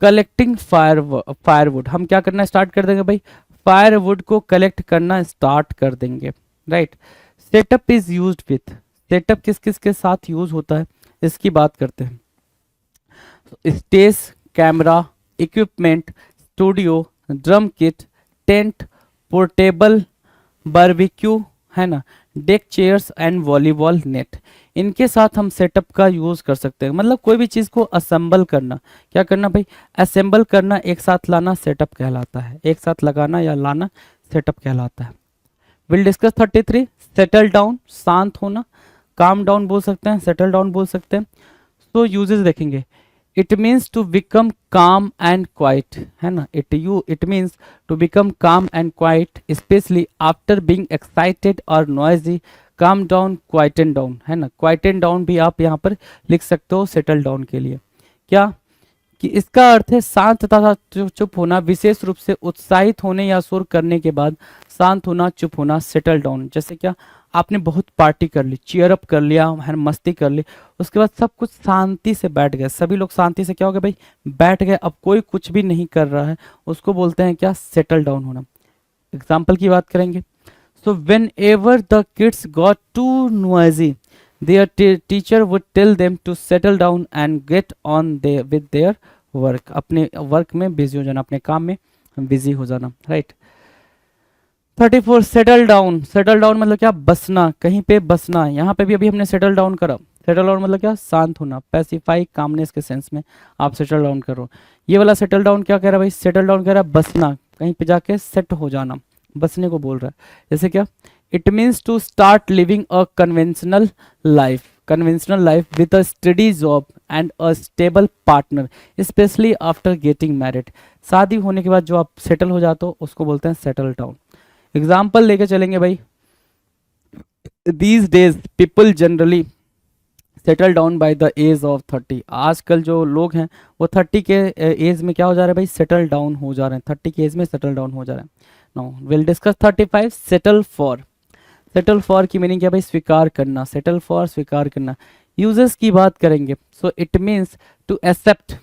collecting firewood. हम क्या करना स्टार्ट कर देंगे भाई? फायरवुड को कलेक्ट करना स्टार्ट कर देंगे, right. Setup is used with, setup किस किस के साथ यूज होता है इसकी बात करते हैं। Stage, camera, equipment, studio, drum kit, tent, portable, barbecue, है ना, deck chairs and volleyball net. इनके साथ हम सेटअप का यूज कर सकते हैं। मतलब कोई भी चीज को असेंबल करना, क्या करना भाई? असेंबल करना, एक साथ लाना सेटअप कहलाता है। एक साथ लगाना या लाना सेटअप कहलाता है। विल डिस्कस 33, सेटल डाउन, शांत होना। काम डाउन बोल सकते हैं, सेटल डाउन बोल सकते हैं। तो यूजेस देखेंगे, it means to become calm and quiet, है ना। It means to become calm and quiet, especially after being excited और noisy. Calm down, quieten down, है ना। क्वाइटन डाउन भी आप यहाँ पर लिख सकते हो सेटल डाउन के लिए। क्या कि इसका अर्थ है शांत तथा चुप होना, विशेष रूप से उत्साहित होने या शोर करने के बाद शांत होना, चुप होना, सेटल डाउन। जैसे क्या? आपने बहुत पार्टी कर ली, चीयर अप कर लिया, है मस्ती कर ली, उसके बाद सब कुछ शांति से बैठ गए, सभी लोग शांति से क्या हो गया भाई? बैठ गए। अब कोई कुछ भी नहीं कर रहा है, उसको बोलते हैं क्या? सेटल डाउन होना। एग्जाम्पल की बात करेंगे। So whenever the kids got too noisy, their teacher would tell them to settle down and get on with their work। अपने वर्क में बिजी हो जाना, अपने काम में बिजी हो जाना, right. 34, settle down. Settle down मतलब क्या? बसना, कहीं पे बसना। यहाँ पे भी अभी हमने सेटल डाउन करा। सेटल डाउन मतलब क्या? शांत होना, पैसिफाई, कामनेस के सेंस में आप सेटल डाउन करो। ये वाला सेटल डाउन क्या कह रहा है भाई? सेटल डाउन कह रहा है बसना, कहीं पे जाके सेट हो जाना, बसने को बोल रहा है। जैसे क्या? It means to start living a conventional life with a steady job and a stable partner, especially after getting married। शादी होने के बाद जो आप सेटल हो जाते हो उसको बोलते हैं सेटल डाउन। एग्जाम्पल लेके चलेंगे भाई। These days people generally settle down by the age of 30। आजकल जो लोग हैं वो 30 के एज में क्या हो जा रहा है भाई, सेटल डाउन हो जा रहे हैं, 30 के एज में सेटल डाउन हो जा रहे हैं। Now will discuss 35 settle for. Settle for की मीनिंग क्या भाई, स्वीकार करना, सेटल फॉर स्वीकार करना। यूजेस की बात करेंगे, so it means to accept,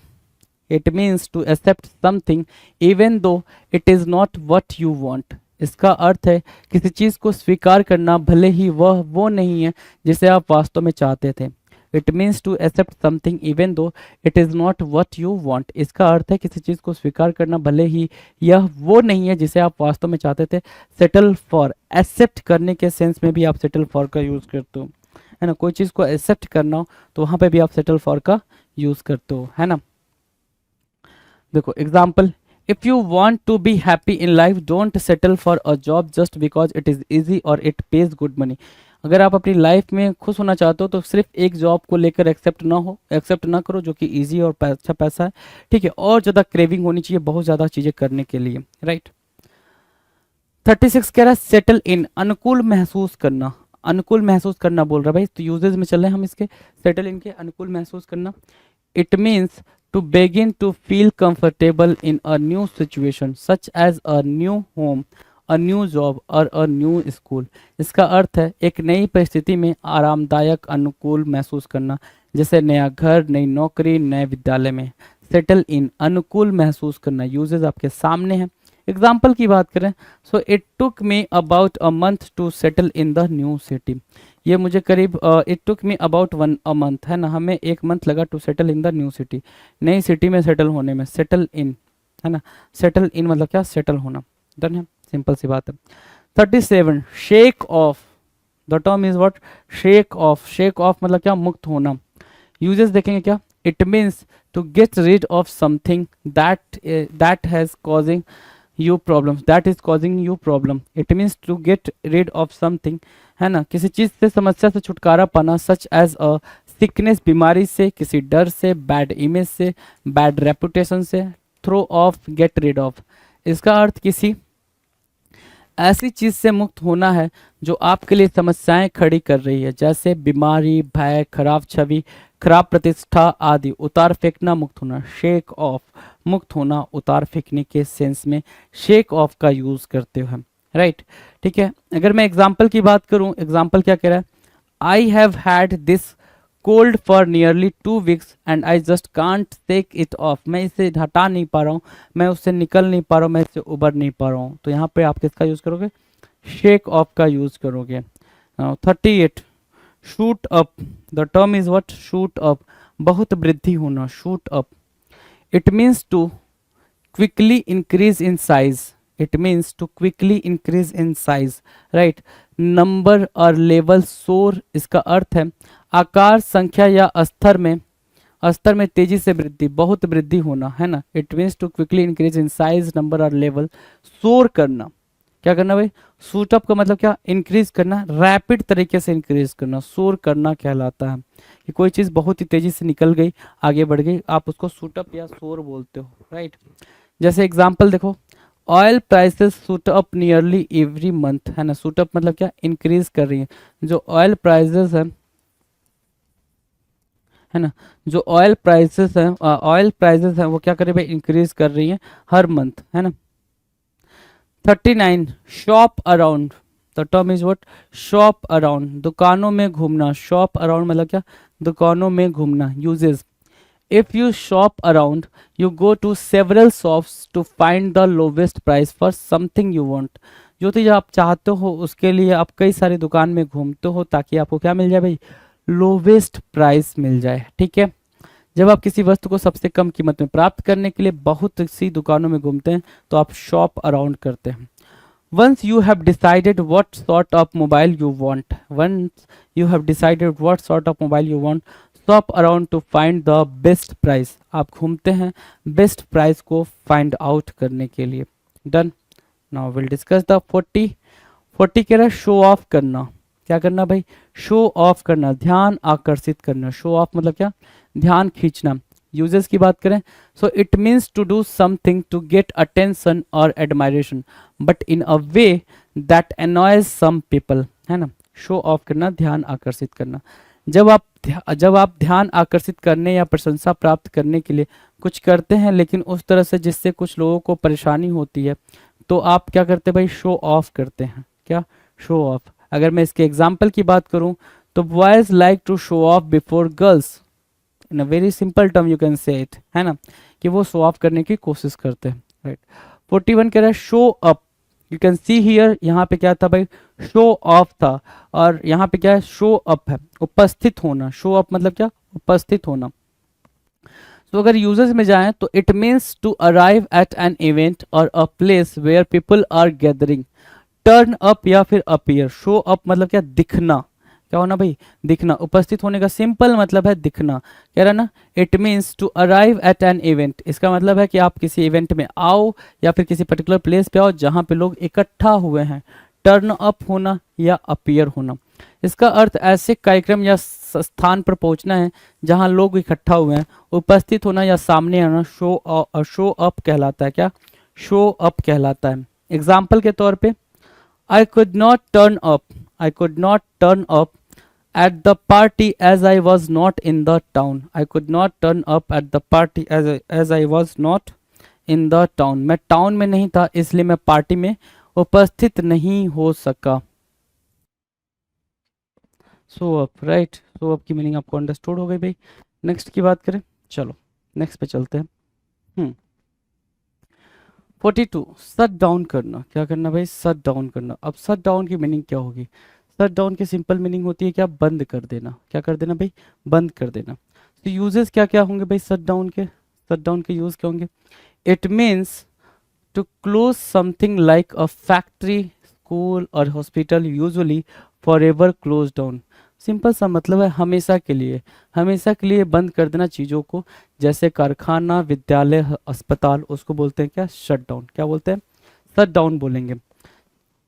it means to accept something even though it is not what you want. इसका अर्थ है किसी चीज़ को स्वीकार करना भले ही वह वो नहीं है जिसे आप वास्तव में चाहते थे। It means to accept something even though it is not what you want. इसका अर्थ है किसी चीज़ को स्वीकार करना भले ही यह वो नहीं है जिसे आप वास्तव में चाहते थे। सेटल फॉर, एक्सेप्ट करने के सेंस में भी आप सेटल फॉर का यूज़ करते हो, है ना। कोई चीज़ को एक्सेप्ट करना हो तो वहाँ पे भी आप सेटल फॉर का यूज़ करते हो, है ना। देखो example, if you want to be happy in life don't settle for a job just because it is easy और इट पेज गुड मनी। अगर आप अपनी लाइफ में खुश होना चाहते हो तो सिर्फ एक जॉब को लेकर एक्सेप्ट ना करो जो कि इजी और अच्छा पैसा है, ठीक है। और ज़्यादा क्रेविंग होनी चाहिए बहुत ज़्यादा चीज़ें करने के लिए, राइट। 36 कह रहा है सेटल इन, अनुकूल महसूस करना, अनुकूल महसूस करना बोल रहा है भाई। तो यूजेज में चल रहे हैं हम इसके, सेटल इन के, अनुकूल महसूस करना। It means to begin to feel comfortable in a new situation such as a new home, a new job or a new school। इसका अर्थ है एक नई परिस्थिति में आरामदायक अनुकूल महसूस करना, जैसे नया घर, नई नौकरी, नए विद्यालय में। सेटल इन, अनुकूल महसूस करना। यूजेस आपके सामने हैं। एग्जाम्पल की बात करें, so it took me about a month to settle in the new city. ये मुझे करीब it took me about a month, है ना, हमें एक मंथ लगा to settle in the new city, नई सिटी में सेटल होने में। सेटल इन, है ना, सेटल इन मतलब क्या, सेटल होना। डन है, सिंपल सी बात है। 37 shake off, the term is what, shake off. Shake off मतलब क्या, मुक्त होना। यूजेस देखेंगे क्या, it means to get rid of something that has causing you problems, that is causing you problem। it means to get rid of something, है ना, किसी चीज से, समस्या से छुटकारा पाना। सच एज अ सिकनेस, बीमारी से, किसी डर से, बैड इमेज से, बैड रेपुटेशन से। Throw off, get rid off. इसका अर्थ किसी ऐसी चीज से मुक्त होना है जो आपके लिए समस्याएं खड़ी कर रही है, जैसे बीमारी, भय, खराब छवि, खराब प्रतिष्ठा आदि। उतार फेंकना, मुक्त होना। शेक ऑफ, मुक्त होना, उतार फेंकने के सेंस में शेक ऑफ का यूज करते हो हम, राइट, ठीक है। अगर मैं एग्जाम्पल की बात करूं, एग्जाम्पल क्या कह रहा है, I have had this cold for nearly 2 weeks and I just can't take it off. मैं इसे हटा नहीं पा रहा हूँ, मैं उससे निकल नहीं पा रहा हूँ, मैं इससे उबर नहीं पा रहा हूँ। तो यहाँ पे आप किसका यूज करोगे, शेक ऑफ का यूज करोगे। 38 shoot up, the term is what, shoot up, बहुत वृद्धि होना, shoot up. It means to quickly increase in size, it means to quickly increase in size, right. Number और लेवल, सोर, इसका अर्थ है आकार, संख्या या स्तर में तेजी से वृद्धि, बहुत वृद्धि होना, है ना। It means to quickly increase in size, number और लेवल। सोर करना, क्या करना भाई, शूट अप का मतलब क्या, इंक्रीज करना, रैपिड तरीके से इंक्रीज करना, सोर करना कहलाता है। कि कोई चीज़ बहुत ही तेजी से निकल गई, आगे बढ़ गई, आप उसको शूट अप या सोर बोलते हो, राइट। जैसे एग्जांपल देखो, oil prices shoot up nearly every month, है ना। शूट अप मतलब क्या, इंक्रीज कर रही है। जो ऑयल प्राइसेस है ना, जो ऑयल प्राइसेस है वो क्या कर रही है भाई, इंक्रीज कर रही है हर मंथ, है ना। 39 shop around, the term is what, shop around, दुकानों में घूमना। शॉप अराउंड मतलब क्या, दुकानों में घूमना। Uses, if you shop around you go to several shops to find the lowest price for something you want. जो चीज़ आप चाहते हो उसके लिए आप कई सारी दुकान में घूमते हो ताकि आपको क्या मिल जाए भाई, लोवेस्ट प्राइस मिल जाए, ठीक है। जब आप किसी वस्तु को सबसे कम कीमत में प्राप्त करने के लिए बहुत सी दुकानों में घूमते हैं तो आप शॉप अराउंड करते हैं। Once you have decided what sort of mobile you want, shop around to find the best price। आप घूमते हैं बेस्ट प्राइस को फाइंड आउट करने के लिए। Done. Now will discuss the 40 कह रहा है शो ऑफ करना। क्या करना भाई, शो ऑफ करना, ध्यान आकर्षित करना। शो ऑफ मतलब क्या, ध्यान खींचना। यूजेस की बात करें, so it means to do something to get attention और admiration but in a way that annoys some people, है ना। शो ऑफ करना, ध्यान आकर्षित करना। जब आप जब आप ध्यान आकर्षित करने या प्रशंसा प्राप्त करने के लिए कुछ करते हैं लेकिन उस तरह से जिससे कुछ लोगों को परेशानी होती है, तो आप क्या करते हैं भाई, शो ऑफ करते हैं। क्या? Show off. अगर मैं इसके एग्जाम्पल की बात करूं तो boys like to show off before girls, in a very simple term you can say it, है ना, कि वो शो ऑफ करने की कोशिश करते हैं, राइट। 41 कह रहा है show up, you can see here, यहाँ पे क्या था भाई, शो ऑफ था, और यहाँ पे क्या है, शो अप है, उपस्थित होना। शो अप मतलब क्या, उपस्थित होना। तो अगर यूजर्स में जाएं तो it means to arrive at an event और a place where people are gathering. Turn up या फिर अपीयर। शो अप मतलब क्या, दिखना। क्या होना भाई, दिखना। उपस्थित होने का सिंपल मतलब है दिखना। कह रहा ना, it means to arrive at an event, इसका मतलब है कि आप किसी इवेंट में आओ या फिर किसी पर्टिकुलर प्लेस पे आओ जहां पे लोग इकट्ठा हुए हैं। टर्न अप होना या अपीयर होना। इसका अर्थ ऐसे कार्यक्रम या स्थान पर पहुंचना है जहां लोग इकट्ठा हुए हैं। उपस्थित होना या सामने आना शो अप कहलाता है। क्या? शो अप कहलाता है। एग्जाम्पल के तौर पे, I could not turn up. I could not turn up at the party as I was not in the town. I could not turn up at the party as I was not in the town. मैं town में नहीं था इसलिए मैं party में उपस्थित नहीं हो सका। So up, right. So up की मीनिंग आपको अंडरस्टूड हो गई भाई। नेक्स्ट की बात करें, चलो नेक्स्ट पे चलते हैं। 42 शट डाउन करना। क्या करना भाई, शट डाउन करना। अब शट डाउन की मीनिंग क्या होगी? शट डाउन की सिंपल मीनिंग होती है क्या, बंद कर देना। क्या कर देना भाई, बंद कर देना। तो यूजेस क्या क्या होंगे भाई शट डाउन के? शट डाउन के यूज क्या होंगे? It means to close something like a factory, school और hospital usually for ever close down. Simple सा मतलब है हमेशा के लिए, हमेशा के लिए बंद कर देना चीज़ों को। जैसे कारखाना, विद्यालय, अस्पताल, उसको बोलते हैं क्या, शट डाउन। क्या बोलते हैं? शट डाउन बोलेंगे।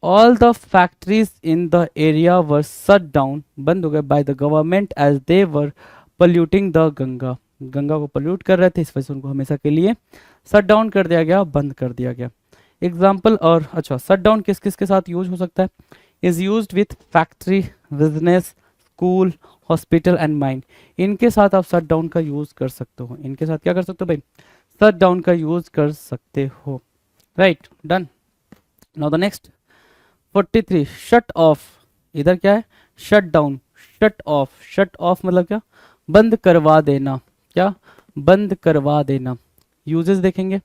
All the factories in the area were shut down, बंद हो गए by the government as they were polluting the Ganga. Ganga को पोल्यूट कर रहे थे, इस वजह से उनको हमेशा के लिए शट डाउन कर दिया गया, बंद कर दिया गया। एग्जाम्पल, और अच्छा, शट डाउन किस किस के साथ यूज हो सकता है? Is used with factory, business, school, hospital and mine. इनके साथ आप शट डाउन का यूज कर सकते हो। इनके साथ क्या कर सकते हो भाई, शट डाउन का यूज कर सकते हो, right. Done. Now the next 43 shut off. इधर क्या है, shut down, shut off. Shut off मतलब क्या, बंद करवा देना। क्या? बंद करवा देना। यूजेस देखेंगे,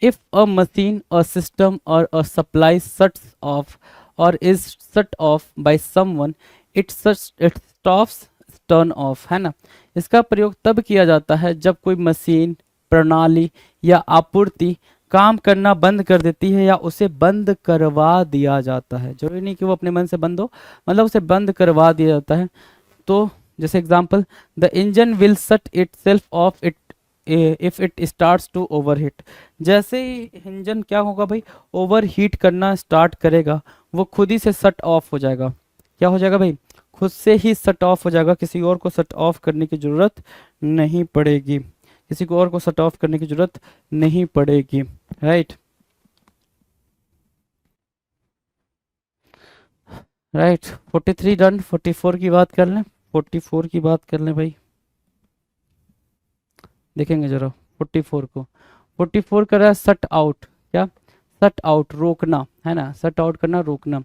if a machine, a system और अ सप्लाई शट्स ऑफ और is shut off by someone, it stops, turn off, है ना। इसका प्रयोग तब किया जाता है जब कोई मशीन, प्रणाली या आपूर्ति काम करना बंद कर देती है या उसे बंद करवा दिया जाता है। जरूरी नहीं कि वो अपने मन से बंद हो, मतलब उसे बंद करवा दिया जाता है। तो जैसे example, the engine will shut itself off it if it starts to overheat. जैसे ही इंजन क्या होगा भाई, ओवरहीट करना स्टार्ट करेगा, वो खुद ही से शट ऑफ हो जाएगा। क्या हो जाएगा भाई, खुद से ही शट ऑफ हो जाएगा। किसी और को शट ऑफ करने की जरूरत नहीं पड़ेगी, किसी को और को शट ऑफ करने की जरूरत नहीं पड़ेगी, राइट। Right 43 done. 44 की बात कर लें, 44 की बात कर लें भाई, देखेंगे जरा 44 को। 44 कर रहा है शट आउट। क्या? शट आउट, रोकना, है ना। शट आउट करना, रोकना।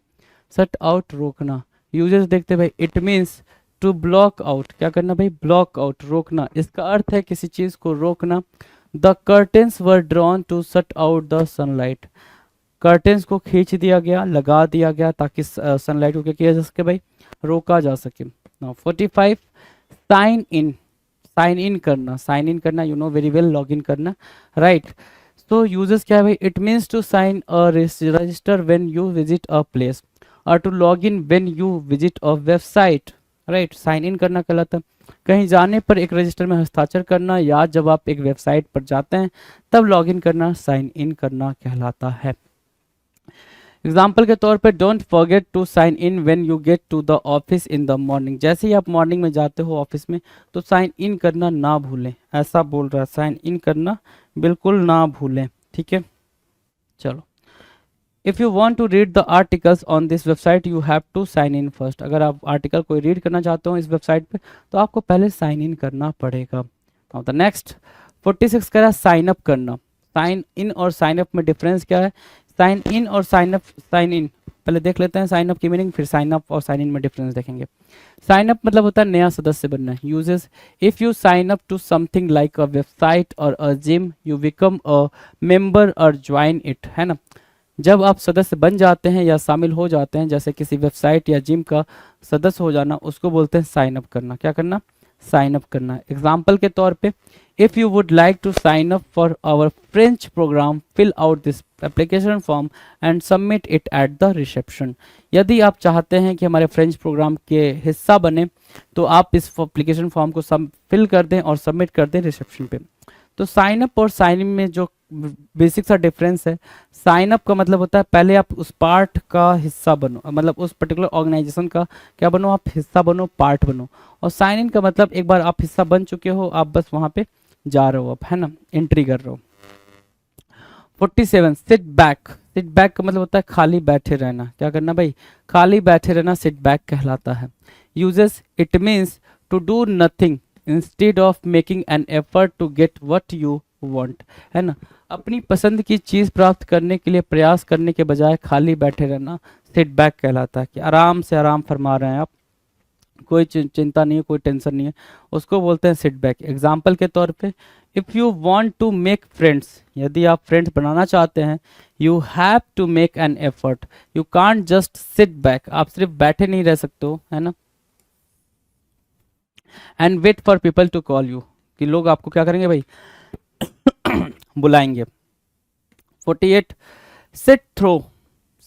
शट आउट, रोकना। यूजेस देखते भाई, it means to block out. क्या करना भाई, ब्लॉक आउट, रोकना। इसका अर्थ है किसी चीज को रोकना। The curtains were drawn to shut out the sunlight. Curtains को खींच दिया गया, लगा दिया गया ताकि सनलाइट को क्या किया जा सके भाई, रोका जा सके। Now 45 sign in. Sign in करना, साइन इन करना, you know very well, log in करना, राइट। तो यूजेस क्या है भाई, it means to sign a register when you visit a place और to log in when you visit a website, right. Sign in करना कहलाता है कहीं जाने पर एक रजिस्टर में हस्ताक्षर करना, या जब आप एक वेबसाइट पर जाते हैं तब लॉग इन करना साइन इन करना कहलाता है। एग्जाम्पल के तौर पे, don't forget to sign in when you get to the office in the morning. जैसे ही आप मॉर्निंग में जाते हो ऑफिस में तो साइन इन करना ना भूलें, ऐसा बोल रहा है। साइन इन करना बिल्कुल ना भूलें, ठीक है। चलो, if you want to read the articles on this website you have to sign in first. अगर आप आर्टिकल कोई रीड करना चाहते हो इस वेबसाइट पे तो आपको पहले साइन इन करना पड़ेगा। नाउ द नेक्स्ट 46 कह रहा है साइन अप करना। साइन इन और साइन अप में डिफरेंस क्या है? साइन इन और साइन अप, साइन इन पहले देख लेते हैं साइन अप की मीनिंग, फिर साइन अप और साइन इन में डिफरेंस देखेंगे। साइन अप मतलब होता है नया सदस्य बनना। Usages if you sign up to something like a website और a gym you become a member और ज्वाइन इट, है ना। जब आप सदस्य बन जाते हैं या शामिल हो जाते हैं, जैसे किसी वेबसाइट या जिम का सदस्य हो जाना, उसको बोलते हैं साइन अप करना। क्या करना? साइन अप करना। एग्जाम्पल के तौर पे if you would like to sign up for our French program fill out this application form and submit it at the reception. यदि आप चाहते हैं कि हमारे फ्रेंच प्रोग्राम के हिस्सा बने तो आप इस एप्लीकेशन फॉर्म को फिल कर दें और सबमिट कर दें रिसेप्शन पे। तो साइन अप और साइन इन में जो बेसिक सा डिफरेंस है, साइन अप का मतलब होता है पहले आप उस पार्ट का हिस्सा बनो, मतलब उस पर्टिकुलर ऑर्गेनाइजेशन का क्या बनो, आप हिस्सा बनो, पार्ट बनो। और साइन इन का मतलब एक बार आप हिस्सा बन चुके हो, आप बस वहां पे जा रहे हो, आप है ना, एंट्री कर रहे हो। 47 सिट बैक। सिट बैक का मतलब होता है खाली बैठे रहना। क्या करना भाई? खाली बैठे रहना सिट बैक कहलाता है। Uses it means to do nothing instead of making an effort to get what you want, है ना। अपनी पसंद की चीज प्राप्त करने के लिए प्रयास करने के बजाय खाली बैठे रहना सिट बैक कहलाता है। कि आराम से आराम फरमा रहे हैं आप, कोई चिंता नहीं है, कोई टेंशन नहीं है, उसको बोलते हैं सिट बैक। एग्जाम्पल के तौर पे if you want to make friends, यदि आप फ्रेंड्स बनाना चाहते हैं, you have to make an effort, you can't just sit back, आप सिर्फ बैठे नहीं रह सकते हो, है ना। And wait for people to call you, कि लोग आपको क्या करेंगे भाई? बुलाएंगे। 48 सिट थ्रो।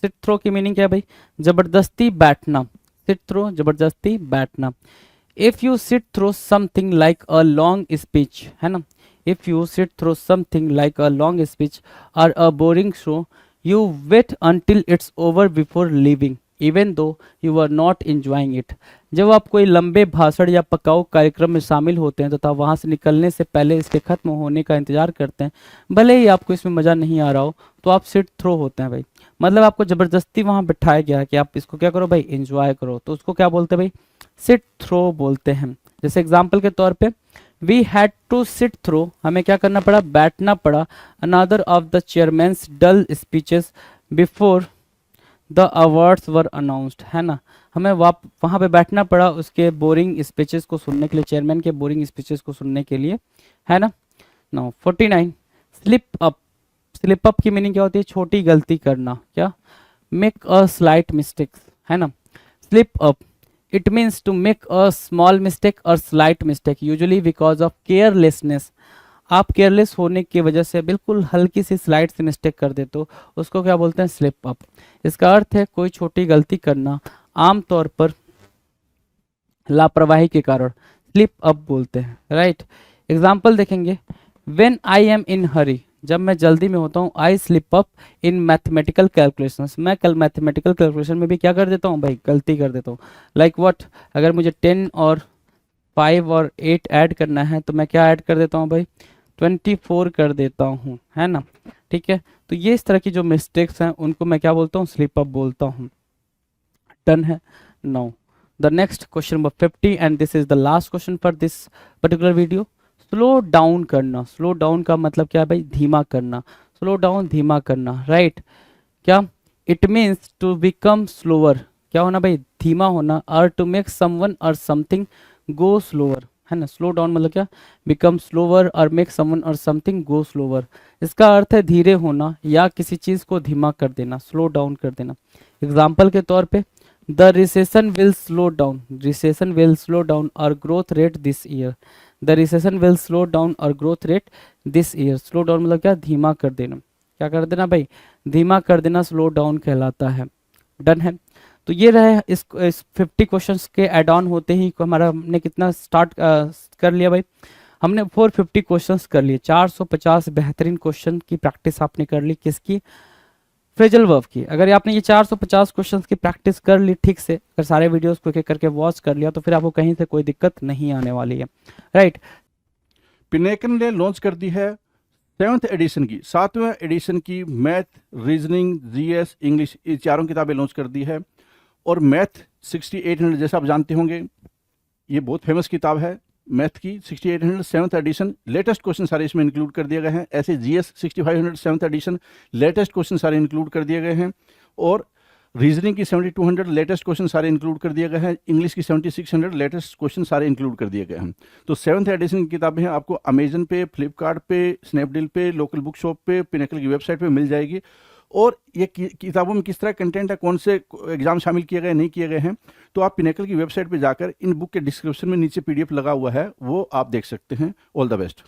सिट थ्रो की मीनिंग क्या है भाई? जबरदस्ती बैठना। सिट थ्रो जबरदस्ती बैठना। If you sit through something like a long speech, है ना। If you sit through something like a long speech और a boring show you wait until it's over before leaving even though you are not enjoying it. जब आप कोई लंबे भाषण या पकाऊ कार्यक्रम में शामिल होते हैं तथा वहां से निकलने से पहले इसके खत्म होने का इंतजार करते हैं, भले ही आपको इसमें मजा नहीं आ रहा हो, तो आप सिट थ्रो होते हैं भाई। मतलब आपको जबरदस्ती वहां बिठाया गया है कि आप इसको क्या करो भाई? एंजॉय करो, तो उसको क्या बोलते हैं भाई? सिट थ्रो बोलते हैं। जैसे एग्जाम्पल के तौर पे we had to sit through, हमें क्या करना पड़ा? बैठना पड़ा another of the chairman's dull speeches before the awards were announced, है ना। हमें वहाँ पे बैठना पड़ा उसके बोरिंग स्पीचेस को सुनने के लिए, चेयरमैन के बोरिंग स्पीचेस को सुनने के लिए, है ना। Now 49 slip up. Slip up की मीनिंग क्या होती है? छोटी गलती करना। क्या? मेक अ स्लाइट मिस्टेक्स, है ना। Slip up it means to make a small mistake और slight mistake usually because of carelessness. आप केयरलेस होने की वजह से बिल्कुल हल्की सी स्लाइड से मिस्टेक कर देते हो, उसको क्या बोलते हैं? Slip up. इसका अर्थ है कोई छोटी गलती करना, आमतौर पर लापरवाही के कारण स्लिप अप बोलते हैं, राइट। एग्जाम्पल देखेंगे when I am in hurry, जब मैं जल्दी में होता हूँ, I slip up in mathematical calculations, मैं कल मैथमेटिकल कैलकुलेशन में भी क्या कर देता हूँ भाई? गलती कर देता हूँ। Like what? अगर मुझे 10 और 5 और 8 ऐड करना है तो मैं क्या ऐड कर देता हूँ भाई? 24 कर देता हूँ, है ना। ठीक है, तो ये इस तरह की जो मिस्टेक्स हैं उनको मैं क्या बोलता हूँ? स्लिप अप बोलता हूँ। डन है। Now the next question number 50 and this is the last question for this particular video. Slow down करना। स्लो डाउन का मतलब क्या है भाई? धीमा करना। स्लो डाउन धीमा करना, राइट। क्या? It means to become slower, क्या होना भाई? धीमा होना। Or to make someone or something go slower, है ना। स्लो डाउन मतलब क्या? Become slower or make someone or something go slower. इसका अर्थ है धीरे होना या किसी चीज को धीमा कर देना, स्लो डाउन कर देना। एग्जाम्पल के तौर पे the recession will slow down, recession will slow down और growth rate this year. The recession will slow down और growth rate this year. Slow down मतलब क्या? धीमा कर देना। क्या कर देना भाई? धीमा कर देना स्लो डाउन कहलाता है। डन है। तो ये रहे इस 50 क्वेश्चंस के एड ऑन होते ही हमारा हमने कितना स्टार्ट कर लिया भाई? हमने 450 क्वेश्चंस कर लिए। 450 बेहतरीन क्वेश्चन की प्रैक्टिस आपने कर ली। किसकी? फ्रेजल वर्ब की। अगर आपने ये 450 क्वेश्चंस की प्रैक्टिस कर ली ठीक से, अगर सारे वीडियोस को एक एक करके वॉच कर लिया, तो फिर आपको कहीं से कोई दिक्कत नहीं आने वाली है, राइट।
पिनेकन ने लॉन्च कर दी है 7th एडिशन की, 7वें एडिशन की मैथ, रीजनिंग, जीएस, इंग्लिश, ये चारों किताबें लॉन्च कर दी है। और मैथ 6800, जैसा आप जानते होंगे, ये बहुत फेमस किताब है मैथ की। 6800 7th एडिशन, लेटेस्ट क्वेश्चन सारे इसमें इंक्लूड कर दिए गए हैं। ऐसे GS 6500 7th edition, latest question सारे इंक्लूड कर दिए गए हैं। और रीजनिंग की 7200, लेटेस्ट क्वेश्चन सारे इंक्लूड कर दिए गए हैं। इंग्लिश की 7600, लेटेस्ट क्वेश्चन सारे इंक्लूड कर दिए गए हैं। तो 7th एडिशन की किताबें हैं, आपको अमेजन पे, फ्लिपकार्ट पे, स्नैपडील पे, लोकल बुक शॉप पे, पिनेकल की वेबसाइट पे मिल जाएगी। और ये किताबों में किस तरह कंटेंट है, कौन से एग्जाम शामिल किए गए नहीं किए गए हैं, तो आप पिनेकल की वेबसाइट पे जाकर इन बुक के डिस्क्रिप्शन में नीचे पीडीएफ लगा हुआ है, वो आप देख सकते हैं। All the best.